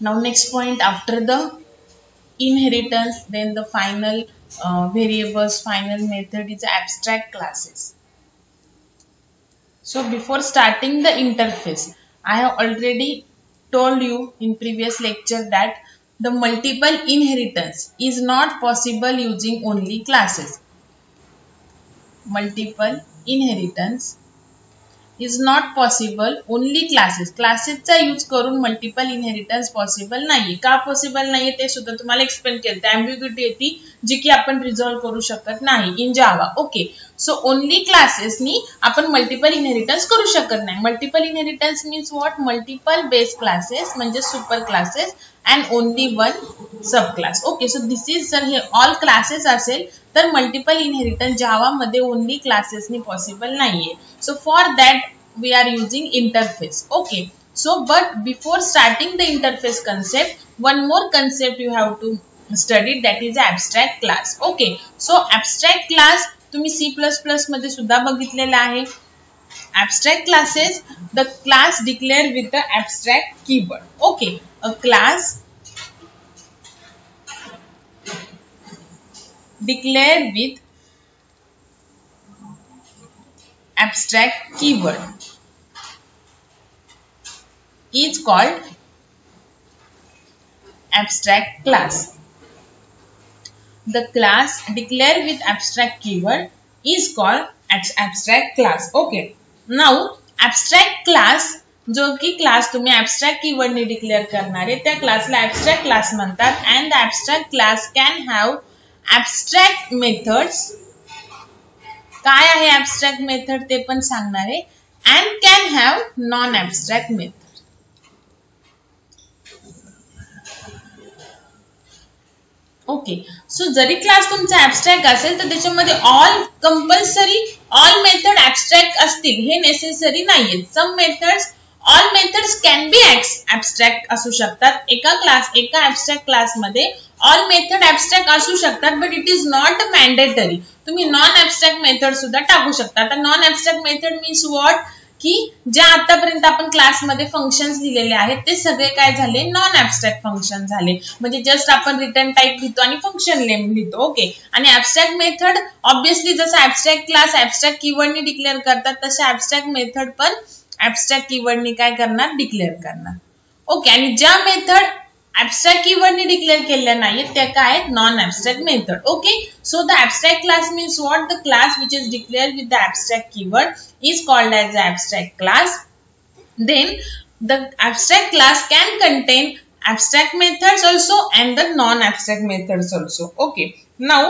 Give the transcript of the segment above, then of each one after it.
Now next point, after the inheritance, then the final variables, final method is abstract classes. So before starting the interface, I have already told you in previous lecture that the multiple inheritance is not possible using only classes. Multiple inheritance is not possible only classes. क्लासेसचा use करून multiple inheritance possible नाहीये. का possible नाहीये ते सुद्धा तुम्हाला explain केलं. ते एम्बिग्युइटी येते जी की आपण रिझॉल्व करू शकत नाही in Java. Okay, so only क्लासेसनी आपण मल्टिपल इनहेरिटन्स करू शकत नाही. Multiple inheritance means what? Multiple base classes म्हणजे super classes and only one subclass. Okay, so this is जर हे all classes असेल तर multiple inheritance जावा मध्ये only classes नी possible नाहीये. So for that we are using interface. Okay, so but before starting the interface concept, one more concept you have to study, that is abstract class. Okay, so abstract class तुम्ही C++ मध्ये सुद्धा बघितलेला आहे. Abstract classes, the class declared with the abstract keyword. Okay, a class declared with abstract keyword is called abstract class. The class declared with abstract keyword is called abstract class. Okay, now abstract class जो की class तुम्ही abstract keyword ने declare करणार आहे त्या क्लासला abstract class म्हणतात. and the abstract class can have abstract methods. काय आहे abstract method ते पण सांगणार आहे. and can have non abstract method. Okay, so जरी क्लास तुमचा ॲब्स्ट्रॅक्ट असेल तर त्याच्यामध्ये all compulsory all method abstract असतील हे नेसेसरी नाहीये. Some methods, all methods can be abstract असू शकतात. एका ॲब्स्ट्रॅक्ट क्लासमध्ये ऑल मेथड ॲब्स्ट्रॅक्ट असू शकतात, but it is not mandatory. तुम्ही नॉन ॲब्स्ट्रॅक्ट मेथड सुद्धा टाकू शकता. आता non abstract method means what? की ज्या आतापर्यंत आपण क्लासमध्ये फंक्शन्स लिहिलेले आहेत ते सगळे काय झाले? नॉन ॲब्स्ट्रॅक्ट फंक्शन झाले. म्हणजे जस्ट आपण रिटर्न टाइप लिहितो आणि फंक्शन नेम लिहितो. ओके, आणि ॲब्स्ट्रॅक्ट मेथड ऑब्विसली जसं ॲब्स्ट्रॅक्ट क्लास ॲब्स्ट्रॅक्ट कीवर्डनी डिक्लेअर करतात तसे ॲब्स्ट्रॅक्ट मेथड पण ॲब्स्ट्रॅक्ट कीवर्डनी काय करणार? डिक्लेअर करणार. ओके, आणि ज्या मेथड ॲब्स्ट्रॅक्ट कीवर्डनी डिक्लेअर केलेल्या नाहीत त्या काय? Non abstract method. Okay, so the abstract class means what? The class which is declared with the abstract keyword is called as the abstract class. Then the abstract class can contain abstract methods also and the non-abstract methods also. Okay, now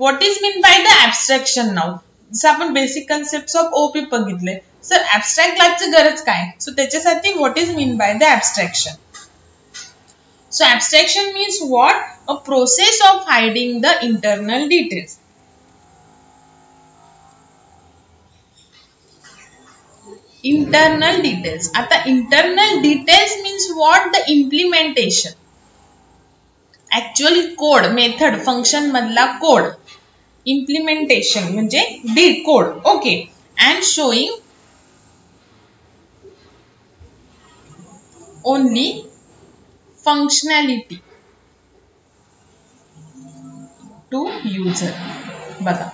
what is meant by the abstraction? now जसं आपण basic concepts of OP बघितले, sir abstract क्लासची गरज काय? So त्याच्यासाठी what is meant by the abstraction? So abstraction means what? A process of hiding the internal details. Internal details. आता internal details means what? The implementation. Actually code, method, function मधला code. Implementation म्हणजे code. Okay, and showing only functionality to user. बघा,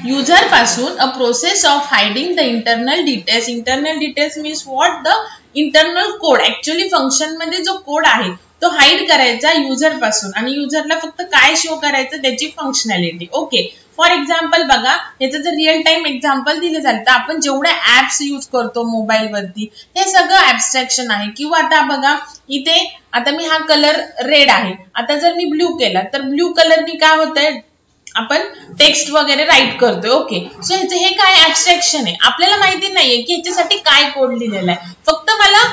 user पासून a process of hiding the internal details. Internal details means what? The internal code. Actually function मध्ये जो code आहे तो hide करायचा user पासून आणि युजरला फक्त काय शो करायचं? त्याची फंक्शनॅलिटी. ओके, फॉर एक्झाम्पल बघा, याचं जर रिअल टाइम एक्झाम्पल दिले झालं तर आपण जेवढे ऍप्स यूज करतो मोबाईल वरती हे सगळं ऍब्स्ट्रॅक्शन आहे. किंवा आता बघा इथे, आता मी हा कलर रेड आहे, आता जर मी ब्ल्यू केला तर ब्ल्यू कलरनी काय होतंय? आपण टेक्स्ट वगैरे राईट करतोय. ओके, सो हे काय ऍब्स्ट्रॅक्शन आहे? आपल्याला माहिती नाहीये की ह्याच्यासाठी काय कोड लिहिलेला आहे. फक्त मला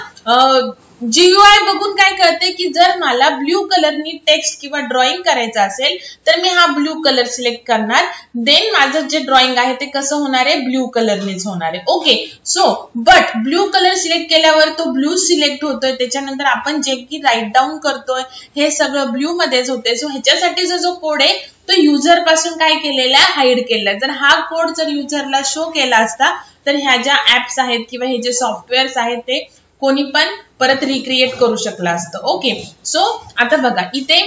GUI बघून काय कळते की जर मला ब्ल्यू कलरनी टेक्स्ट किंवा ड्रॉइंग करायचं असेल तर मी हा ब्ल्यू कलर सिलेक्ट करणार. देन माझं जे ड्रॉइंग आहे ते कसं होणार आहे? ब्ल्यू कलरनीच होणार आहे. Okay, so but blue colour select केल्यावर तो ब्ल्यू सिलेक्ट होतोय. त्याच्यानंतर आपण जे की राईट डाऊन करतोय हे सगळं ब्ल्यू मध्येच होते. सो ह्याच्यासाठी जो कोड आहे तो युजर पासून काय केलेला आहे? हाईड केला. जर हा कोड जर युजरला शो केला असता तर ह्या ज्या ऍप्स आहेत किंवा हे जे सॉफ्टवेअर्स आहेत ते कोणी पण परत रिक्रिएट करू शकला असतं. ओके, सो आता बघा इथे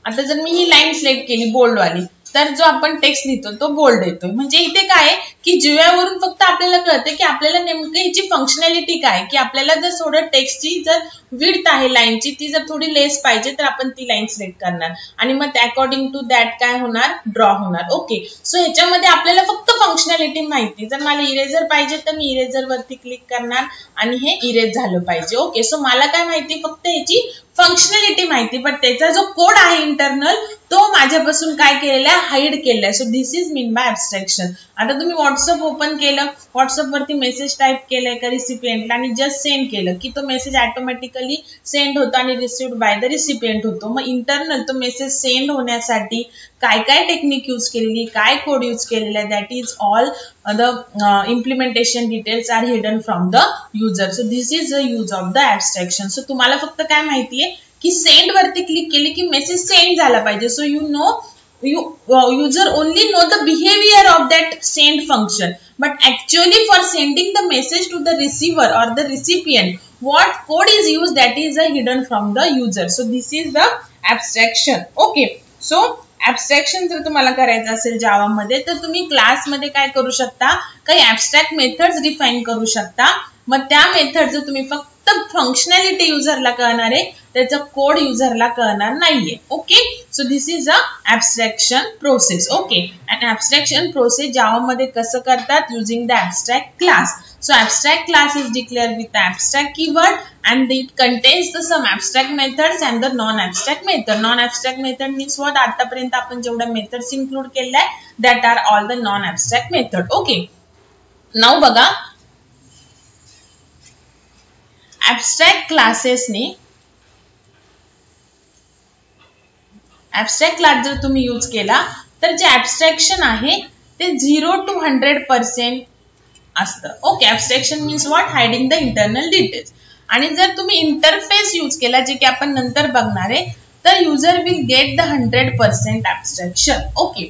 आता जर मी ही लाईन सिलेक्ट केली बोल्ड वाली, तर जो आपण टेक्स्ट लिहितो तो बोल्ड येतोय. म्हणजे इथे काय की जीवावरून फक्त आपल्याला कळतं की आपल्याला नेमकं ह्याची फंक्शनॅलिटी काय, की आपल्याला जर थोडं टेक्स्टची जर विड्थ आहे लाईनची ती जर थोडी लेस पाहिजे तर आपण ती लाईन सिलेक्ट करणार आणि मग अकॉर्डिंग टू दॅट काय होणार, ड्रॉ होणार. ओके, सो ह्याच्यामध्ये आपल्याला फक्त फंक्शनॅलिटी माहिती. जर मला इरेजर पाहिजे तर मी इरेजर वरती क्लिक करणार आणि हे इरेज झालं पाहिजे. ओके, सो मला काय माहिती, फक्त ह्याची फंक्शनॅलिटी माहिती, पण त्याचा जो कोड आहे इंटरनल तो माझ्यापासून काय केलेला आहे, हाईड केलाय. So this is mean by abstraction. आता तुम्ही व्हॉट्सअप ओपन केलं, व्हॉट्सअप वरती मेसेज टाईप केलाय का रिसिपियंटला आणि जस्ट सेंड केलं की तो मेसेज ऑटोमॅटिकली सेंड होतो आणि रिसिव्ड बाय द रिसिपियंट होतो. मग इंटरनल तो मेसेज सेंड होण्यासाठी काय काय टेक्निक यूज केलेली, काय कोड यूज केलेला आहे, that is all the implementation details are hidden from the user. So this is the use of the abstraction. So तुम्हाला फक्त काय माहितीये की सेंड वरती क्लिक केली की मेसेज सेंड झाला पाहिजे. So you know user only know the behavior of that send function, but actually for sending the message to the receiver or the recipient what code is used, that is hidden from the user. So this is the abstraction. Okay, so abstraction जर तुम्हाला करायचं असेल जावा मध्ये तर तुम्ही class मध्ये काय करू शकता, काही abstract methods डिफाइन करू शकता. मग त्या मेथडचं तुम्ही फक्त फंक्शनॅलिटी युजरला कळणार आहे, त्याचा कोड युजरला कळणार नाहीये. Okay, so this is a abstraction process. Okay, and abstraction process Java मध्ये कसं करतात, using the abstract class. So abstract class is declared with the abstract keyword and it contains the some abstract methods and the non-abstract method. Non-abstract method means what? आतापर्यंत आपण जेवढ्या methods include केल्या that are all the non-abstract method. Okay. Now बघा abstract classes ने abstract class जर तुम्ही use केला तर जे abstraction आहे ते 0 to 100% असतं. Okay, abstraction means what, hiding the internal details. आणि जर तुम्ही इंटरफेस यूज केला जे की आपण नंतर बघणार आहे तर user will get the 100% abstraction. Okay,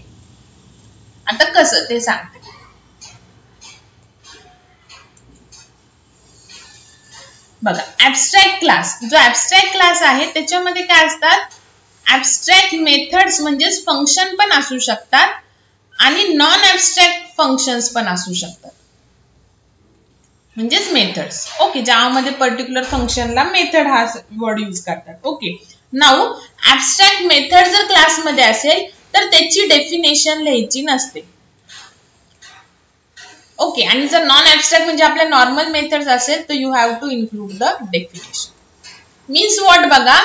आता कसं ते सांगते. बघा ऍब्स्ट्रॅक्ट क्लास, जो ऍब्स्ट्रॅक्ट क्लास आहे त्याच्यामध्ये काय असतात, ऍब्स्ट्रॅक्ट मेथड्स म्हणजेच फंक्शन पण असू शकतात आणि नॉन ऍब्स्ट्रॅक्ट फंक्शन्स पण असू शकतात, म्हणजेच मेथड्स. ओके, ज्यामध्ये पर्टिक्युलर फंक्शनला मेथड हा वर्ड यूज करतात. ओके, नाऊ ऍब्स्ट्रॅक्ट मेथड जर क्लासमध्ये असेल तर त्याची डेफिनेशन लिहायची नसते. ओके, आणि जर नॉन ऍब्स्ट्रॅक्ट म्हणजे आपल्या नॉर्मल मेथड्स असेल तर you have to include the definition. Means what बघा,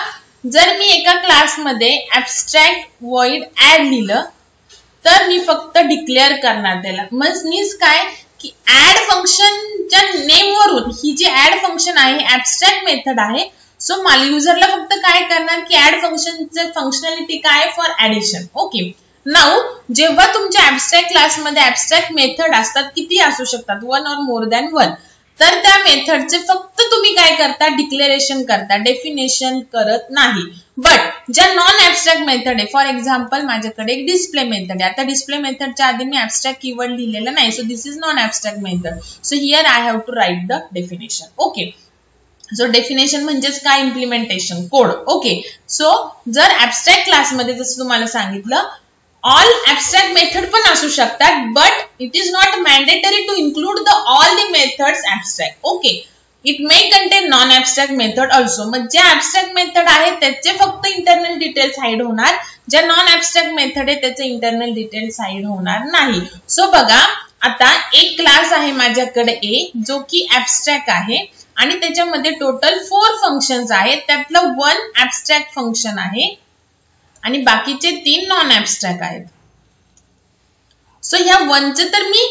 जर मी एका क्लासमध्ये ऍब्स्ट्रॅक्ट वॉइड ऍड लिहिलं तर मी फक्त डिक्लेअर करणार त्याला. मीन्स काय की ऍड फंक्शनच्या नेम वरून ही जी ऍड फंक्शन आहे ऍब्स्ट्रॅक्ट मेथड आहे. सो मला युजरला फक्त काय करणार की ऍड फंक्शनचे फंक्शनॅलिटी काय, फॉर ऍडिशन. ओके, नाऊ जेव्हा तुमच्या ऍब्स्ट्रॅक्ट क्लासमध्ये ऍब्स्ट्रॅक्ट मेथड असतात, किती असू शकतात, 1 or more than 1, तर त्या मेथडचे फक्त तुम्ही काय करता, डिक्लेरेशन करता, डेफिनेशन करत नाही. बट ज्या नॉन ऍब्स्ट्रॅक्ट मेथड आहे, फॉर एक्झाम्पल माझ्याकडे एक डिस्प्ले मेथड आहे. आता डिस्प्ले मेथडच्या आधी मी ऍब्स्ट्रॅक्ट कीवर्ड लिहिलेला नाही, so this is non abstract method. So here I have to write the definition. Okay, so definition म्हणजेच काय, इम्प्लिमेंटेशन कोड. ओके, सो जर ऍब्स्ट्रॅक्ट क्लासमध्ये जसं तुम्हाला सांगितलं all abstract method पण असू शकतात, but it is not mandatory to include the all the methods abstract. Okay, it may contain non abstract method also. मग जे abstract method आहे त्याचे फक्त इंटरनल डिटेल्स हाईड होणार, ज्या नॉन abstract method आहे त्याचे इंटरनल डिटेल्स हाईड होणार नाही. सो बघा आता एक क्लास आहे माझ्याकडे A जो की abstract आहे आणि त्याच्यामध्ये टोटल 4 फंक्शन्स आहेत, त्यातलं 1 abstract फंक्शन आहे आणि बाकीचे 3 नॉन ऍब्स्ट्रॅक्ट आहेत. सो ह्या 1चे तर मी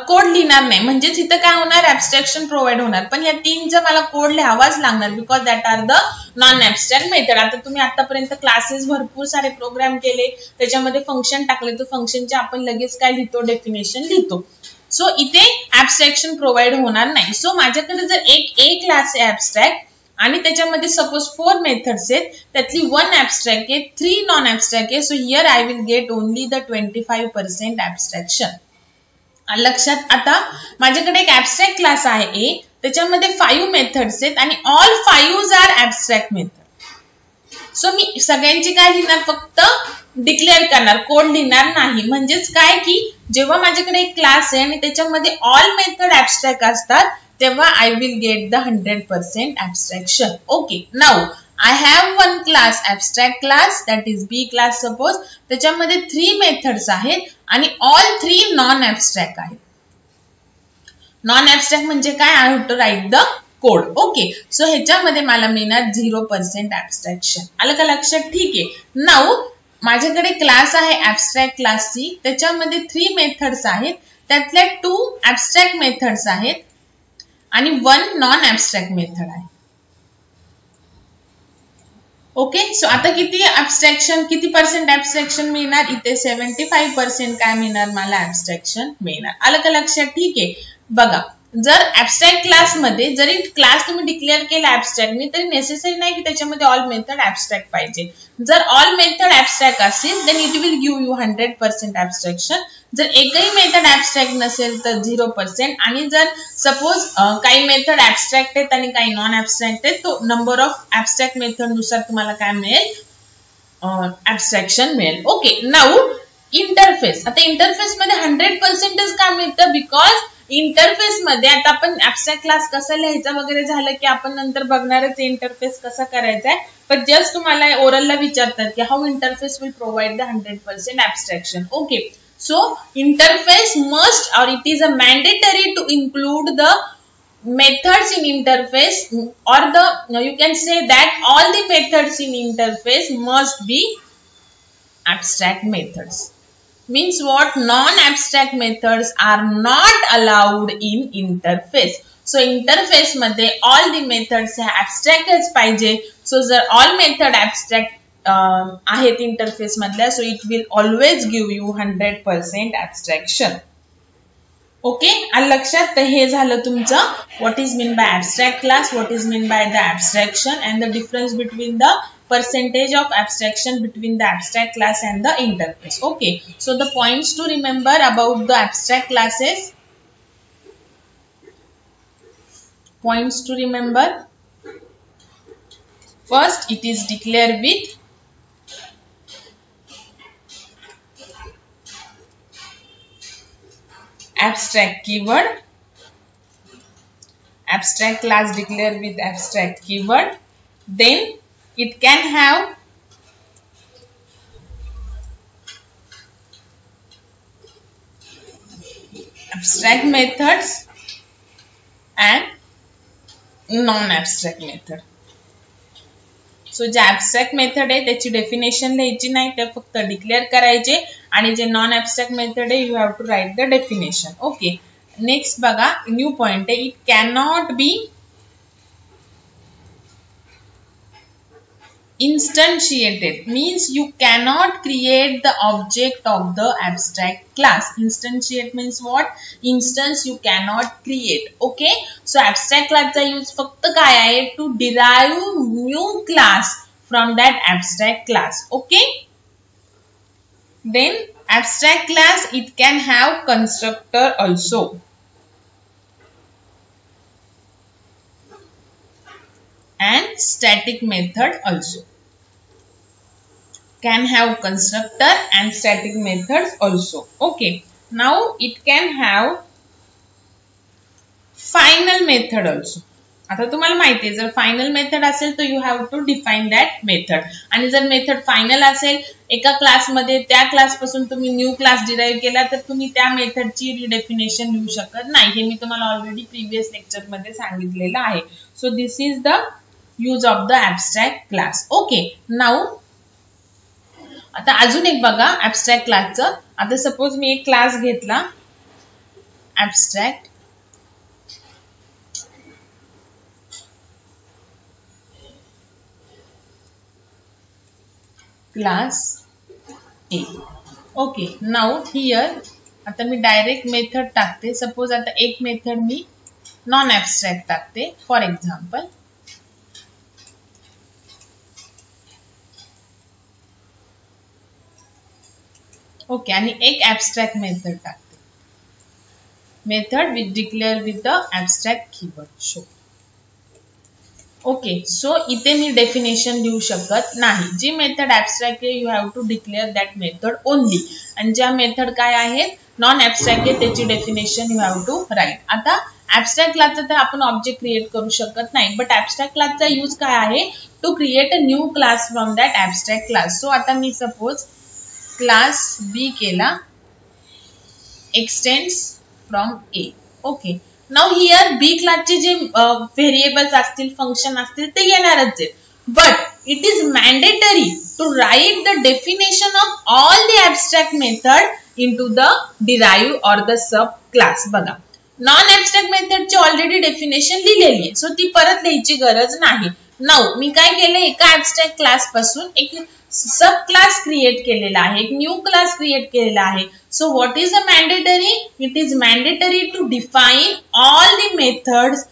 कोड लिहिणार नाही, म्हणजेच इथं काय होणार, ऍब्स्ट्रॅक्शन प्रोव्हाइड होणार, पण ह्या 3चा मला कोड लिहावाच लागणार because that are the non abstract method. आता तुम्ही आतापर्यंत क्लासेस भरपूर सारे प्रोग्राम केले, त्याच्यामध्ये फंक्शन टाकले, तर फंक्शनचे आपण लगेच काय लिहितो, डेफिनेशन लिहितो. सो इथे ऍब्स्ट्रॅक्शन प्रोव्हाइड होणार नाही. सो माझ्याकडे जर एक A क्लास आहे ऍब्स्ट्रॅक्ट आणि त्याच्यामध्ये सपोज 4 मेथड्स आहेत, त्यातली 1 ऍब्स्ट्रॅक्ट आहे, 3 नॉन ऍब्स्ट्रॅक्ट आहे. So here I will get only the 25% ऍब्स्ट्रॅक्शन. लक्षात, आता माझ्याकडे एक ऍब्स्ट्रॅक्ट क्लास आहे A त्याच्यामध्ये 5 मेथड्स आहेत आणि ऑल 5 आर ऍब्स्ट्रॅक्ट मेथड. सो मी सगळ्यांची काय लिहिणार, फक्त डिक्लेअर करणार, कोड लिहिणार नाही. म्हणजेच काय की जेव्हा माझ्याकडे एक क्लास आहे आणि त्याच्यामध्ये ऑल मेथड ऍब्स्ट्रॅक्ट असतात तेव्हा I will get the 100% abstraction. Okay, now I have one class, abstract class, that is B class suppose. त्याच्यामध्ये 3 मेथड्स आहेत आणि all 3 नॉन ऍब्स्ट्रॅक्ट आहेत. नॉन ऍब्स्ट्रॅक्ट म्हणजे काय, I have to write the code. Okay, so ह्याच्यामध्ये मला मिळणार 0% ऍब्स्ट्रॅक्शन. आलं का लक्षात? ठीक आहे. नाउ माझ्याकडे क्लास आहे ऍब्स्ट्रॅक्ट क्लासची, त्याच्यामध्ये 3 मेथड्स आहेत, त्यातल्या 2 ऍब्स्ट्रॅक्ट मेथड्स आहेत आणि 1 नॉन ऍब्स्ट्रॅक्ट मेथड आहे. ओके, सो आता किती ऍब्स्ट्रॅक्शन, किती पर्सेंट ऍब्स्ट्रॅक्शन मिळणार, इथे 75% काय मिळणार मला ऍब्स्ट्रॅक्शन मिळणार. आलं का लक्षात? ठीक आहे. बघा, जर ऍब्स्ट्रॅक्ट क्लास मध्ये जरी क्लास तुम्ही डिक्लेअर केला ऍब्स्ट्रॅक्टनी तरी नेसेसरी नाही की त्याच्यामध्ये ऑल मेथड ऍब्स्ट्रॅक्ट पाहिजे. जर ऑल मेथड ऍब्स्ट्रॅक्ट असेल then it will give you 100% abstraction. जर एकही मेथड ऍब्स्ट्रॅक्ट नसेल तर 0%. आणि जर सपोज काही मेथड ऍब्स्ट्रॅक्ट आहेत आणि काही नॉन ऍब्स्ट्रॅक्ट आहेत तो नंबर ऑफ ऍब्स्ट्रॅक्ट मेथड नुसार तुम्हाला काय मिळेल, ऍब्स्ट्रॅक्शन मिळेल. Okay, now interface. आता इंटरफेस मध्ये 100% का मिळतं, बिकॉज इंटरफेस मध्ये आता आपण ऍब्स्ट्रॅक्ट क्लास कसा लिहायचा वगैरे झालं की आपण नंतर बघणारच इंटरफेस कसा करायचा आहे. पण जस्ट तुम्हाला ओरलला विचारतात की how interface will provide the 100% abstraction. Okay, so interface must or it is a mandatory to include the methods in interface, or the you can say that all the methods in interface must be abstract methods. Means what? Non-abstract methods are not allowed in interface. So interface मध्ये all the methods abstractच पाहिजे. So जर all method abstract आहेत interface मधल्या, so it will always give you 100% abstraction. Okay, आलं लक्षात? तर हे झालं तुमचं what is mean by abstract class, what is mean by the abstraction and the difference between the percentage of abstraction between the abstract class and the interface. Okay, so the points to remember about the abstract classes. Points to remember. First, it is declared with abstract keyword. Abstract class declared with abstract keyword. Then it can have abstract methods and non-abstract method. So जे ऍब्स्ट्रॅक्ट method आहे त्याची definition लिहायची नाही, ते फक्त declare करायचे. आणि जे नॉन ऍब्स्ट्रॅक्ट मेथड आहे you have to write the definition. Okay, next बघा, न्यू पॉइंट आहे, it cannot be instantiated. Means you cannot create the object of the abstract class. Instantiate means what? Instance you cannot create. Okay, so abstract class चा use फक्त काय आहे, to derive new class from that abstract class. Okay, then abstract class it can have constructor also and static method also. Can have constructor and static methods also. Okay, now it can have final method also. आता तुम्हाला माहिती आहे, जर final method असेल तर you have to define that method. आणि जर method final असेल, एका क्लासमध्ये त्या क्लासपासून तुम्ही न्यू क्लास डिराइव्ह केला तर तुम्ही त्या मेथडची रिडेफिनेशन लिहू शकत नाही. हे मी तुम्हाला ऑलरेडी प्रिव्हियस लेक्चर मध्ये सांगितलेलं आहे. So this is the use of the abstract class. Okay, now आता अजून एक बघा ऍब्स्ट्रॅक्ट क्लासचं. आता सपोज मी एक क्लास घेतला abstract class A. Okay, now here आता मी डायरेक्ट मेथड टाकते. सपोज आता एक मेथड मी नॉन ऍब्स्ट्रॅक्ट टाकते फॉर एक्झाम्पल. ओके, आणि एक ऍब्स्ट्रॅक्ट मेथड टाकते. Method which declare with the abstract keyword show. Okay, so इथे मी डेफिनेशन लिहू शकत नाही. जी मेथड ऍबस्ट्रॅक्ट आहे you have to declare that method only. आणि ज्या मेथड काय आहेत नॉन ऍबस्ट्रॅक्ट आहे त्याची definition you have to write. आता ऍबस्ट्रॅक्ट क्लासचा तर आपण ऑब्जेक्ट क्रिएट करू शकत नाही, बट ऍबस्ट्रॅक्ट क्लासचा यूज काय आहे to create a new class from that abstract class. So आता मी सपोज क्लास बी केला extends from A. Okay, now here B क्लासचे जे व्हेरिएबल्स असतील फंक्शन असतील ते येणारच आहेत, but it is mandatory to write the definition of all the abstract method into the derive or the sub class. बघा non abstract मेथडची already definition लिहिलेली आहे, सो ती परत लिहायची गरज नाही. नाउ मी काय केलं एका ऍबस्ट्रॅक्ट क्लास पासून एक सब क्लास क्रिएट केलेला आहे, एक न्यू क्लास क्रिएट केलेला आहे. So what is the mandatory? It is mandatory to define all the methods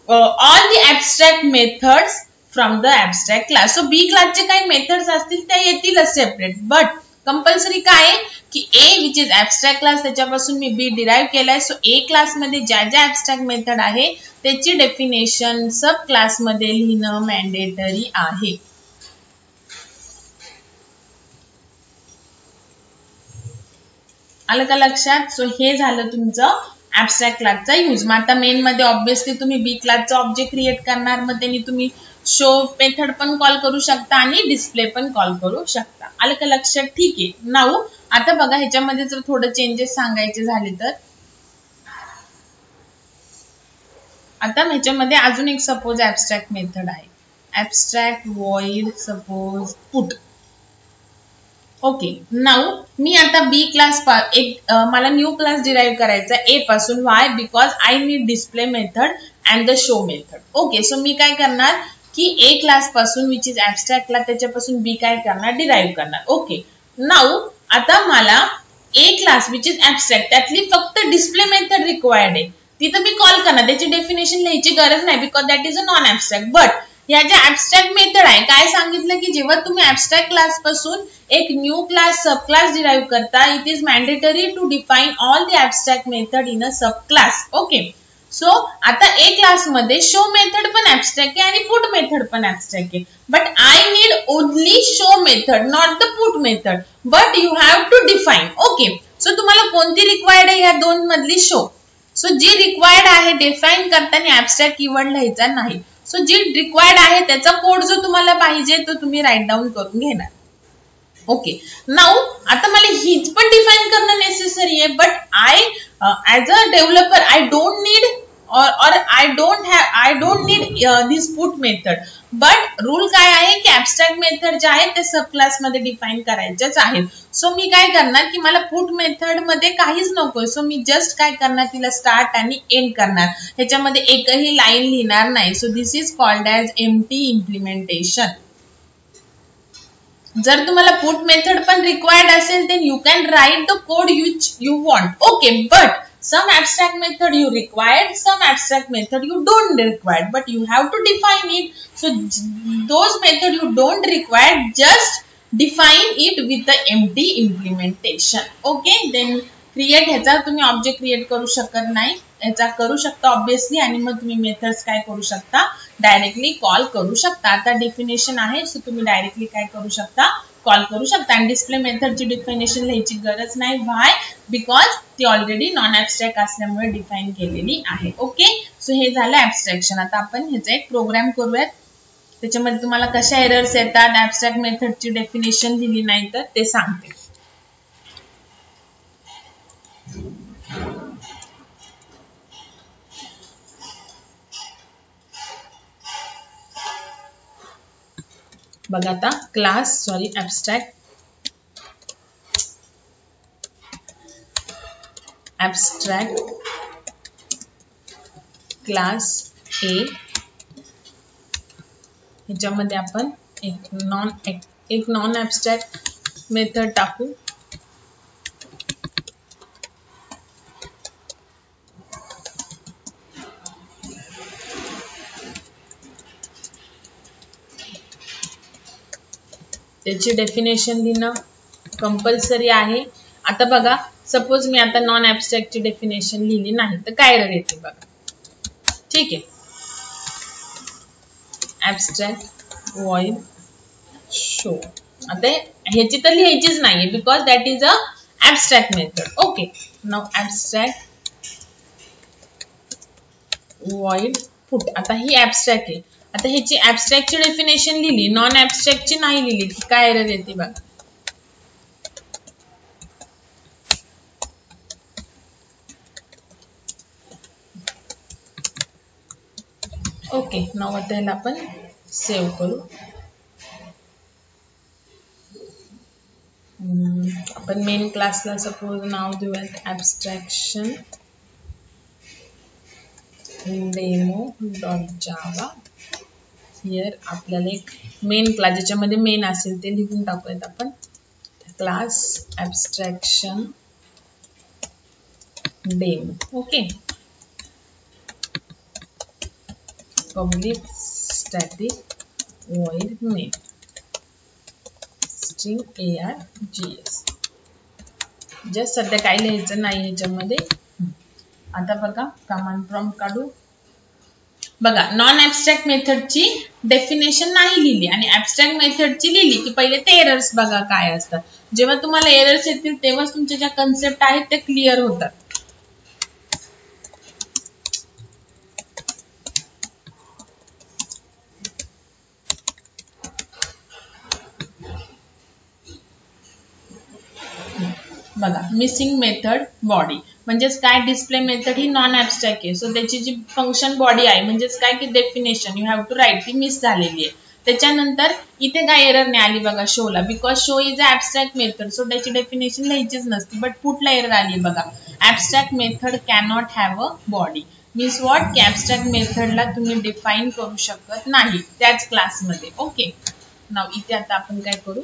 all the abstract methods from the abstract class. So B क्लासचे काही मेथड्स असतील त्या येतीलच सेपरेट, बट कंपल्सरी काय आहे की ए विच इज ऍबस्ट्रॅक्ट क्लास त्याच्यापासून मी बी derive केलाय. So ए class मध्ये ज्या ज्या ऍबस्ट्रॅक्ट मेथड आहे त्याची डेफिनेशन सब क्लास मध्ये लिहिणं मॅन्डेटरी आहे. आलं का लक्षात? सो हे झालं तुमचं ऍबस्ट्रॅक्ट क्लासचा यूज. मग आता मेन मध्ये ऑब्विसली तुम्ही बी क्लासचा ऑब्जेक्ट क्रिएट करणार, मग त्यांनी तुम्ही शो मेथड पण कॉल करू शकता आणि डिस्प्ले पण कॉल करू शकता. आलं का लक्षात? ठीक आहे. नाउ आता बघा ह्याच्यामध्ये जर थोडं चेंजेस सांगायचे झाले तर आता ह्याच्यामध्ये अजून एक सपोज ऍबस्ट्रॅक्ट मेथड आहे abstract void suppose put. Okay, now मी आता बी क्लास एक मला न्यू क्लास डिराइव्ह करायचा ए पासून. Why? Because I need display method and the show method. Okay, so मी काय करणार की ए क्लास पासून विच इज ऍबस्ट्रॅक्ट क्लास त्याच्यापासून बी काय करणार डिराइव्ह करणार. ओके, नाउ आता मला ए क्लास विच इज ऍबस्ट्रॅक्ट त्यातली फक्त डिस्प्ले मेथड रिक्वायर्ड आहे, ती तर मी कॉल करणार, त्याची डेफिनेशन लिहायची गरज नाही because that is a non abstract. But या ज्या ऍबस्ट्रॅक्ट मेथड आहे काय सांगितलं की जेव्हा तुम्ही ऍबस्ट्रॅक्ट क्लास पासून एक new class sub class derive करता it is mandatory to define all the abstract method in a sub class. Okay, so आता ए क्लास मध्ये शो मेथड पण ऍबस्ट्रॅक्ट आहे आणि पुट मेथड पण ऍबस्ट्रॅक्ट आहे, but I need only show method not the put method, but you have to define. Okay, so तुम्हाला कोणती required आहे या दोन मधली शो. सो जी रिक्वायर्ड आहे डिफाइन करताना ऍबस्ट्रॅक्ट कीवर्ड लिहायचा नाही. सो जी रिक्वायर्ड आहे त्याचा कोड जो तुम्हाला पाहिजे तो तुम्ही राईट डाऊन करून घेणार. ओके, नाउ आता मला हीच पण डिफाइन करणं नेसेसरी आहे, but I as a developer I don't need or I don't need this put method. But rule काय आहे की ऍबस्ट्रॅक्ट मेथड जे आहे ते सब क्लास मध्ये डिफाइन करायचेच आहेत. सो मी काय करणार की मला पुट मेथड मध्ये काहीच नको, सो मी जस्ट काय करणार तिला स्टार्ट आणि एंड करणार, ह्याच्यामध्ये एकही लाईन लिहिणार नाही. So this is called as empty implementation. जर तुम्हाला पुट मेथड पण रिक्वायर्ड असेल then you can write the code which you want. Okay, but some abstract method you required, some abstract method you don't require, but you have to define it. So those method you don't require, just define it with the empty implementation. Okay, then create ह्याचा तुम्ही object create करू शकत नाही, ह्याचा करू शकता obviously, आणि मग तुम्ही मेथड्स काय करू शकता डायरेक्टली कॉल करू शकता. आता डेफिनेशन आहे सो तुम्ही डायरेक्टली काय करू शकता कॉल करू शकता. आणि डिस्प्ले मेथडची डिफिनेशन लिहायची गरज नाही. व्हाय? बिकॉज ती ऑलरेडी नॉन ऍबस्ट्रॅक्ट असल्यामुळे डिफाइन केलेली आहे. ओके, सो हे झालं ऍबस्ट्रॅक्शन. आता आपण ह्याचा एक प्रोग्राम करूयात, त्याच्यामध्ये तुम्हाला कशा एरर्स येतात ऍबस्ट्रॅक्ट मेथडची डेफिनेशन दिली नाही तर ते सांगते. बघा आता क्लास ऍबस्ट्रॅक्ट क्लास ए, ह्याच्यामध्ये आपण एक नॉन ऍबस्ट्रॅक्ट मेथड टाकू. त्याची डेफिनेशन देणं कंपल्सरी आहे. आता बघा सपोज मी आता नॉन ऍब्स्ट्रॅक्टची डेफिनेशन लिहिली नाही तर काय एरर येते बघा. ठीक आहे, ऍब्स्ट्रॅक्ट वॉइड शो. आता ह्याची तर लिहायचीच नाहीये because that is a abstract method. Okay, now abstract void put. आता ही ऍब्स्ट्रॅक्ट आहे. आता ह्याची ऍब्स्ट्रॅक्टची डेफिनेशन लिहिली, नॉन ऍब्स्ट्रॅक्टची नाही लिहिली की काय एरर येते बघा. ओके, नाव आता ह्याला आपण सेव्ह करू. आपण मेन क्लासला सपोज नाव देऊयात ऍब्स्ट्रॅक्शन demo.java. हियर आपल्याला एक मेन क्लास ज्याच्यामध्ये मेन असेल ते लिहून टाकूयात आपण. Class abstraction demo. Okay, public static void main string args. Just सध्या काय लिहायचं नाही ह्याच्यामध्ये. आता बघा कमांड प्रॉम्प्ट काढू. बघा नॉन ऍब्स्ट्रॅक्ट मेथडची डेफिनेशन नाही लिहिली आणि ऍब्स्ट्रॅक्ट मेथडची लिहिली की पहिले ते एरर्स बघा काय असतात. जेव्हा तुम्हाला एरर्स येतील तेव्हाच तुमच्या ज्या कन्सेप्ट आहेत ते क्लिअर होतात. बघा मिसिंग मेथड बॉडी म्हणजेच काय, डिस्प्ले मेथड ही नॉन ऍब्स्ट्रॅक्ट आहे. सो त्याची जी फंक्शन बॉडी आहे म्हणजेच काय की definition you have to write ती मिस झालेली आहे. त्याच्यानंतर इथे काय एरर नाही आली बघा शोला, because show is a abstract method. So त्याची डेफिनेशन लिहायचीच नसती. बट पुटला एरर आली बघा, abstract method cannot have a body. Means what की ऍब्स्ट्रॅक्ट मेथडला तुम्ही डिफाईन करू शकत नाही त्याच क्लासमध्ये. ओके, नाव इथे आता आपण काय करू,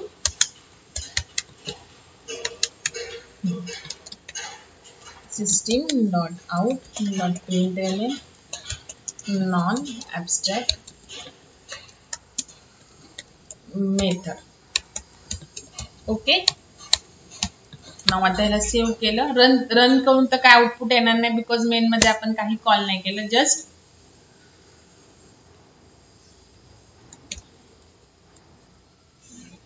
system.out.println non abstract method. Okay, now आता याला सेव्ह केलं. रन करून तर काय आउटपुट येणार नाही बिकॉज मेन मध्ये आपण काही कॉल नाही केलं. जस्ट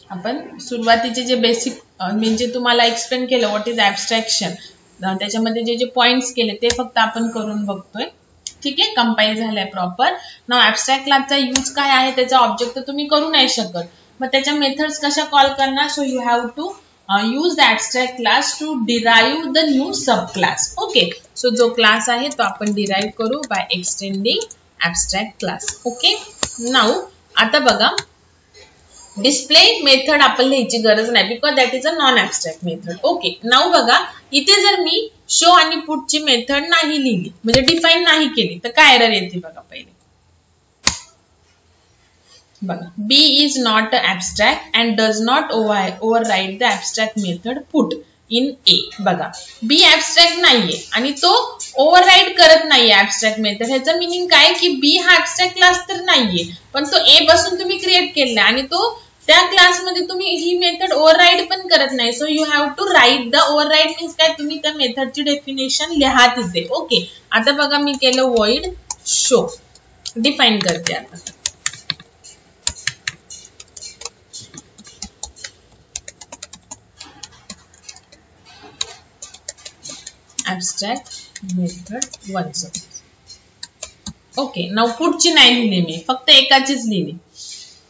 आपण सुरुवातीचे जे बेसिक म्हणजे तुम्हाला एक्सप्लेन केलं व्हॉट इज ऍब्स्ट्रॅक्शन, त्याच्यामध्ये जे जे पॉइंट्स केले ते फक्त आपण करून बघतोय. ठीक आहे, कंपाईल झालाय प्रॉपर. नाव ऍब्स्ट्रॅक्ट क्लासचा यूज काय आहे, त्याचा ऑब्जेक्ट तर तुम्ही करू नाही शकत, मग त्याच्या मेथड्स कशा कॉल करणार. So you have to use the abstract class to derive the new subclass. Okay, so जो क्लास आहे तो आपण derive करू by extending abstract class. Okay, now आता बघा डिस्प्ले मेथड आपण लिहायची गरज नाही because that is a non abstract method. Okay, now बघा इथे जर मी शो आणि पुटची मेथड नाही लिहिली म्हणजे डिफाईन नाही केली तर काय एरर येते बघा. पहिले बघा, B is not abstract and does not override the abstract method put in A. बघा B abstract नाहीये आणि तो ओव्हरराइड करत नाहीये abstract मेथड. ह्याचं मीनिंग काय की B हा abstract क्लास तर नाहीये पण तो A पासून तुम्ही क्रिएट केला आणि तो त्या क्लासमध्ये तुम्ही ही मेथड ओव्हरराइड पण करत नाही. So you have to write the override means काय, तुम्ही त्या मेथडची डेफिनेशन लिहा तिथे. ओके, आता बघा मी केलं void show, डिफाईन करते आता. abstract method 1. ओके, नाव पुढची नाही लिहिली मी, फक्त एकाचीच लिहिली.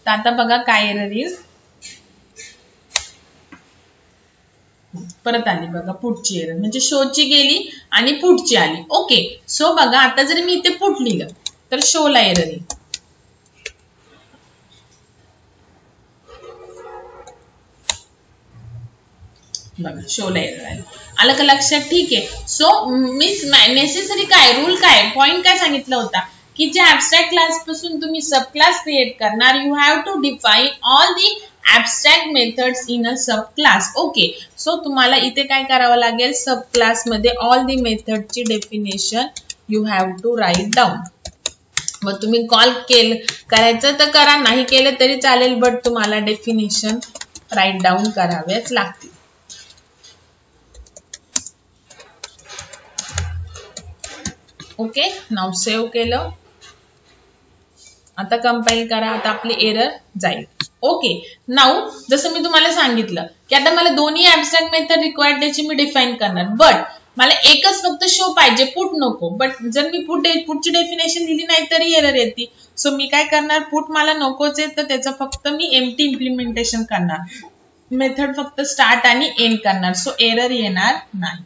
तर आता बघा काय एरर येईल. परत आली बघा पुढची एरर, म्हणजे शोची गेली आणि पुढची आली. ओके, सो बघा आता जर मी इथे पुट लिहिलं तर शोला एरर येईल. बघा शोला एरर आली. आलं का लक्षात. ठीक आहे, सो मीन्स नेसेसरी काय रूल काय पॉइंट काय सांगितलं होता की जे ऍब्स्ट्रॅक्ट क्लास पासून तुम्ही सब क्लास क्रिएट करणार you have to define all the abstract methods in a sub class. Okay, so तुम्हाला इथे काय करावं लागेल, सब क्लास मध्ये ऑल दी मेथडची definition you have to write down. मग तुम्ही कॉल करायचं तर करा, नाही केलं तरी चालेल बट तुम्हाला डेफिनेशन राईट डाऊन कराव्याच लागतील. ओके, नाव सेव्ह केलं. आता कंपाईल करा. आता आपली एरर जाईल. ओके, नाव जसं मी तुम्हाला सांगितलं की आता मला दोन्ही ऍब्स्ट्रॅक्ट मेथड रिक्वायर्ड त्याची मी डिफाईन करणार, बट मला एकच फक्त शो पाहिजे, पुट नको. बट जर मी पुटची डेफिनेशन दिली नाही तरी एरर येते. सो मी काय करणार, पुट मला नकोच आहे तर त्याचं फक्त मी एम्प्टी इम्प्लिमेंटेशन करणार. मेथड फक्त स्टार्ट आणि एंड करणार. सो एरर येणार नाही.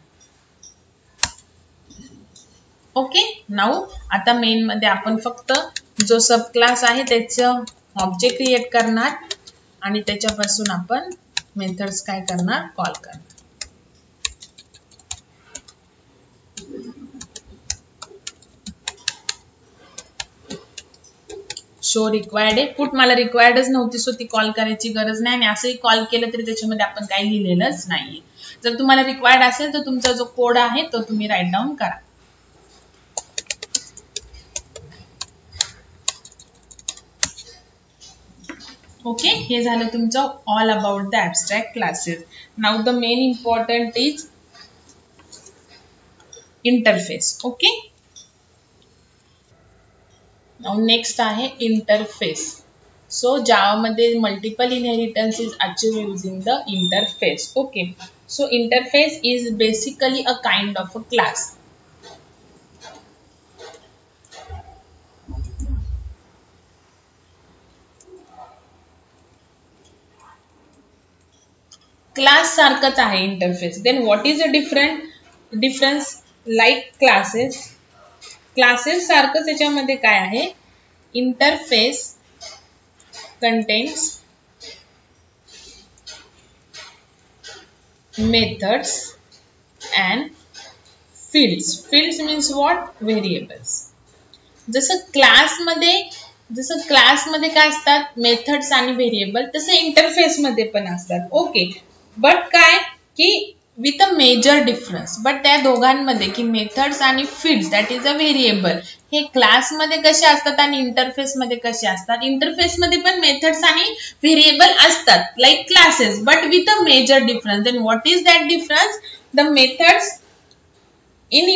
ओके, नाऊ आता मेन मध्ये आपण फक्त जो सब क्लास आहे त्याचं ऑब्जेक्ट क्रिएट करणार आणि त्याच्यापासून आपण मेथड्स काय करणार, कॉल करणार. शो रिक्वायर्ड आहे, पुट मला रिक्वायर्डच नव्हती सो ती कॉल करायची गरज नाही. आणि असंही कॉल केलं तरी त्याच्यामध्ये आपण काही लिहिलेलंच नाहीये. जर तुम्हाला रिक्वायर्ड असेल तर तुमचा जो कोड आहे तो तुम्ही राईट डाऊन करा. ओके, हे झालं तुमचं all about the abstract classes. Now the main important is interface. Okay, now next आहे इंटरफेस. सो जावा मध्ये multiple inheritance is achieved using the interface. Okay, so interface is basically a kind of a class. Class सारखंच आहे interface. Then what is a difference like classes. Classes सारखंच याच्यामध्ये काय आहे, interface contains methods and fields. Fields means what, variables. जसं क्लासमध्ये काय असतात, मेथड्स आणि व्हेरिएबल, तसं इंटरफेस मध्ये पण असतात. ओके, बट काय की with a major difference. But त्या दोघांमध्ये की मेथड्स आणि fields that is a variable हे क्लासमध्ये कसे असतात आणि इंटरफेस मध्ये कसे असतात. इंटरफेस मध्ये पण मेथड्स आणि व्हेरिएबल असतात like classes, but with a major difference. Then what is that difference, the methods in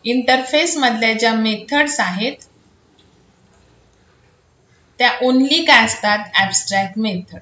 interface मधल्या ज्या मेथड्स आहेत त्या ओनली काय असतात, ऍब्स्ट्रॅक्ट मेथड.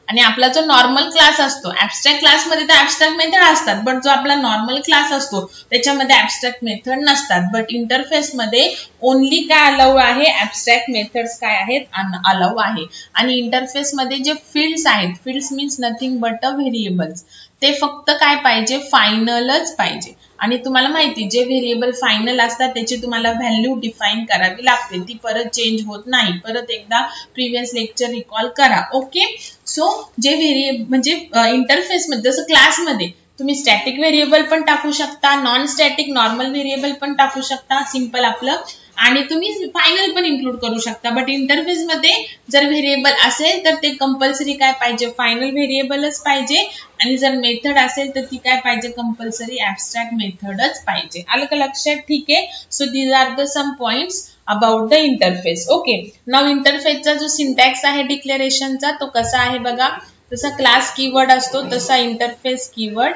आणि आपला जो नॉर्मल क्लास असतो, ऍब्स्ट्रॅक्ट क्लास मध्ये तर ऍब्स्ट्रॅक्ट मेथड असतात, बट जो आपला नॉर्मल क्लास असतो त्याच्यामध्ये ऍब्स्ट्रॅक्ट मेथड नसतात. बट इंटरफेस मध्ये ओनली काय अलाउ आहे, ऍब्स्ट्रॅक्ट मेथड्स काय आहेत, अलाउ आहे. आणि इंटरफेस मध्ये जे फील्ड्स आहेत, fields means nothing but a variables, ते फक्त काय पाहिजे, फायनलच पाहिजे. आणि तुम्हाला माहिती जे व्हेरिएबल फायनल असतात त्याची तुम्हाला व्हॅल्यू डिफाईन करावी लागते, ती परत चेंज होत नाही. परत एकदा प्रिव्हियस लेक्चर रिकॉल करा. ओके, सो जे व्हेरिएबल म्हणजे इंटरफेस मध्ये जसं क्लासमध्ये तुम्ही स्टॅटिक व्हेरिएबल पण टाकू शकता, नॉन स्टॅटिक नॉर्मल व्हेरिएबल पण टाकू शकता, सिंपल आपलं, आणि तुम्ही फायनल पण इन्क्लूड करू शकता. बट इंटरफेस मध्ये जर व्हेरिएबल असेल तर ते कंपल्सरी काय पाहिजे, फायनल व्हेरिएबलच पाहिजे. आणि जर मेथड असेल तर ती काय पाहिजे, कंपल्सरी ऍब्स्ट्रॅक्ट मेथडच पाहिजे. आलं का लक्षात? ठीक आहे. So these are the some points about the interface. Okay, now इंटरफेसचा जो सिंटॅक्स आहे डिक्लेरेशनचा तो कसा आहे बघा. जसा क्लास कीवर्ड असतो तसा इंटरफेस कीवर्ड.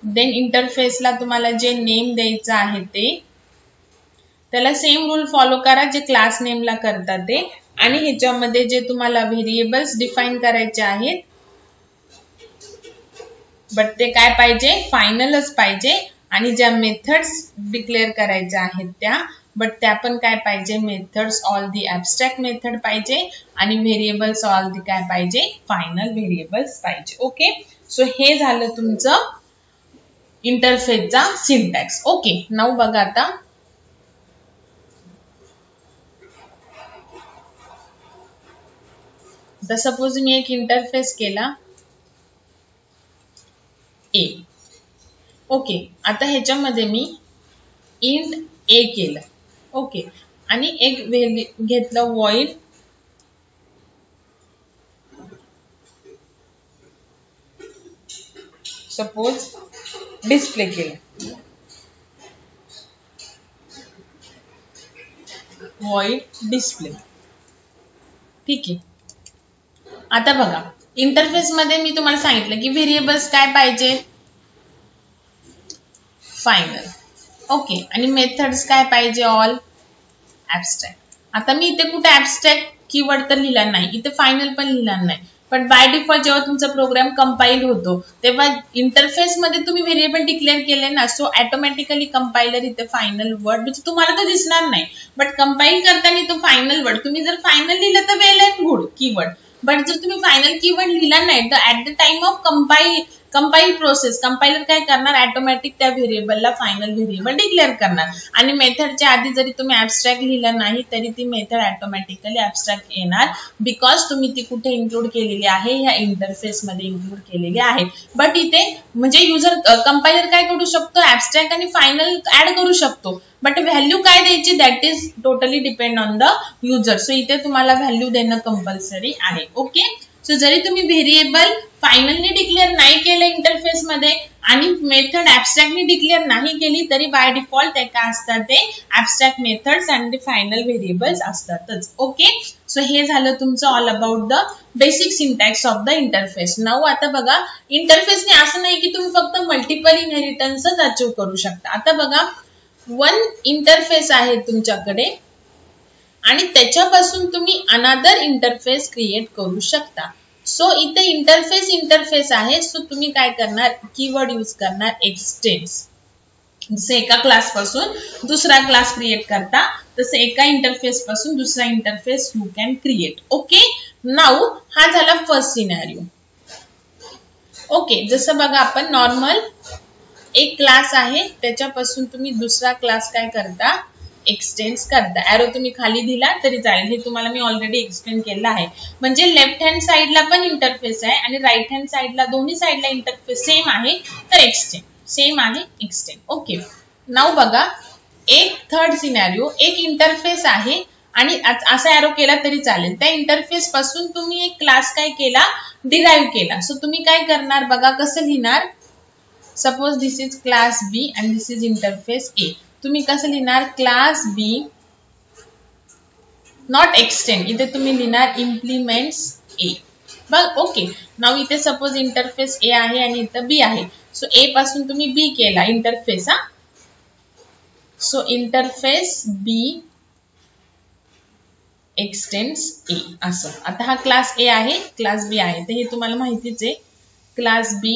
देन इंटरफेसला तुम्हाला जे नेम द्यायचं आहे ते त्याला सेम रूल फॉलो करा जे क्लास नेमला करतात ते. आणि ह्याच्यामध्ये जे तुम्हाला व्हेरिएबल्स डिफाईन करायचे आहेत बट ते काय पाहिजे, फायनलच पाहिजे. आणि ज्या मेथड्स डिक्लेअर करायच्या आहेत त्या बट त्या पण काय पाहिजे, मेथड्स ऑल दी ऍब्स्ट्रॅक्ट मेथड पाहिजे आणि व्हेरिएबल्स ऑल दी काय पाहिजे, फायनल व्हेरिएबल्स पाहिजे. ओके, सो हे झालं तुमचं इंटरफेसचा सिंटॅक्स. ओके, नाऊ बघा आता सपोज मी एक इंटरफेस केला ए. ओके, आता ह्याच्यामध्ये मी इंट ए केलं. ओके, आणि एक घेतलं व्हॉइड सपोज डिस्प्ले केलं, व्हॉइड डिस्प्ले. ठीक आहे. आता बघा इंटरफेस मध्ये मी तुम्हाला सांगितलं की व्हेरिएबल्स काय पाहिजे, फायनल. ओके, आणि मेथड्स काय पाहिजे? ऑल ऍब्स्ट्रॅक्ट. आता मी इथे कुठे ऍब्स्ट्रॅक्ट कीवर्ड तर लिहिला नाही, इथे फायनल पण लिहिला नाही, पण बाय डिफॉल्ट जेव्हा तुमचा प्रोग्राम कंपाईल होतो तेव्हा इंटरफेस मध्ये तुम्ही व्हेरिएबल डिक्लेअर केले ना, सो ऑटोमॅटिकली कंपायलर इथे फायनल वर्ड म्हणजे तुम्हाला तो दिसणार नाही, बट कंपाईल करताना तो फायनल वर्ड, तुम्ही जर फायनल लिहिलं तर वेल अँड गुड कीवर्ड, बट जर तुम्ही फायनल कीवर्ड लिहिला नाही तर at the time of compile process compiler काय करणार? ऑटोमॅटिक त्या व्हेरिएबलला फायनल व्हेरिएबल डिक्लेअर करणार. आणि मेथडच्या आधी जरी तुम्ही ऍब्स्ट्रॅक्ट लिहिलं नाही तरी ती मेथड ऑटोमॅटिकली ऍब्स्ट्रॅक्ट येणार, बिकॉज तुम्ही ती कुठे इन्क्लूड केलेली आहे? ह्या इंटरफेस मध्ये इन्क्लूड केलेली आहे. बट इथे म्हणजे युजर कंपायलर काय करू शकतो? ऍब्स्ट्रॅक्ट आणि फायनल ऍड करू शकतो, बट व्हॅल्यू काय द्यायची? That is totally depend on the user. So इथे तुम्हाला व्हॅल्यू देणं कंपल्सरी आहे. ओके, सो जरी तुम्ही व्हेरिएबल फायनली डिक्लेअर नाही केलं इंटरफेस मध्ये आणि मेथड ऍब्स्ट्रॅक्टली डिक्लेअर नाही केली तरी बाय डिफॉल्ट ते काय असतात? ते ऍब्स्ट्रॅक्ट मेथड्स आणि फायनल व्हेरिएबल्स असतातच. ओके, सो हे झालं तुमचं all about the basic syntax of the interface. Now आता बघा, इंटरफेसने असं नाही की तुम्ही फक्त मल्टिपल इनहेरिटन्सच अचीव करू शकता. आता बघा, वन इंटरफेस आहे तुमच्याकडे आणि त्याच्यापासून तुम्ही अनदर इंटरफेस क्रिएट करू शकता. सो इथे इंटरफेस आहे, सो तुम्ही काय करणार? कीवर्ड यूज करणार एक्सटेंड्स. जसे एका क्लास पासून दुसरा क्लास क्रिएट करता तसे एका इंटरफेस पासून दुसरा interface you can create. Okay, now हा झाला फर्स्ट सिनॅरिओ. ओके, जसं बघा आपण नॉर्मल एक क्लास आहे त्याच्यापासून तुम्ही दुसरा क्लास काय करता? एक्सटेंड्स करता. एरो तुम्ही खाली दिला तरी चालेल, हे तुम्हाला मी ऑलरेडी एक्सप्लेन केलं आहे. म्हणजे लेफ्ट हँड साइडला पण इंटरफेस आहे आणि राईट हँड साइडला, दोन्ही साइडला इंटरफेस सेम आहे तर एक्सटेंड, सेम आहे एक्सटेंड. ओके, नाऊ बघा एक थर्ड सिनॅरिओ, एक इंटरफेस आहे आणि असा एरो केला तरी चालेल, त्या इंटरफेस पासून तुम्ही एक क्लास काय केला? डिराइव्ह केला. सो तुम्ही काय करणार? बघा कसं लिहिणार? सपोज दिस इज क्लास बी आणि दिस इज इंटरफेस ए. तुम्ही कसं लिहिणार? क्लास बी नॉट एक्सटेंड, इथे तुम्ही लिहिणार इम्प्लिमेंट्स ए. बघ, ओके, नाऊ इथे सपोज इंटरफेस ए आहे आणि इथं बी आहे, सो ए पासून तुम्ही बी केला इंटरफेस. हा, सो इंटरफेस बी एक्सटेंड्स ए असं. आता हा क्लास ए आहे, क्लास बी आहे, तर हे तुम्हाला माहितीच आहे. क्लास बी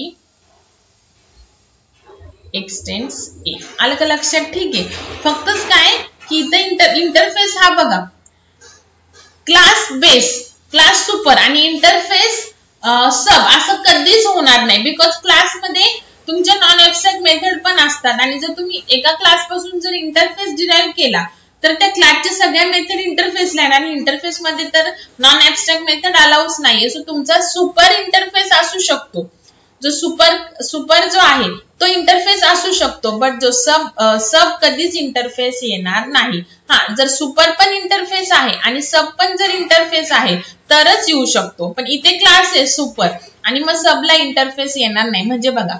एक्सटेंड्स ए. आलं का लक्षात? ठीक आहे, फक्तच काय की इथं इंटरफेस हा बघा क्लास बेस, क्लास सुपर आणि इंटरफेस सब असं कधीच होणार नाही, बिकॉज क्लासमध्ये तुमच्या नॉन ऍब्स्ट्रॅक्ट मेथड पण असतात आणि जर तुम्ही एका क्लास पासून जर इंटरफेस डिराइव्ह केला तर त्या क्लासच्या सगळ्या मेथड इंटरफेसला येणार आणि इंटरफेस मध्ये तर नॉन ऍब्स्ट्रॅक्ट मेथड अलाउच नाहीये. सो तुमचा सुपर इंटरफेस असू शकतो, जो सुपर जो आहे तो इंटरफेस असू शकतो, बट जो सब कधीच इंटरफेस येणार नाही. हा, जर सुपर पण इंटरफेस आहे आणि सब पण जर इंटरफेस आहे तरच येऊ शकतो, पण इथे क्लास आहे सुपर आणि मग सबला इंटरफेस येणार नाही. म्हणजे बघा,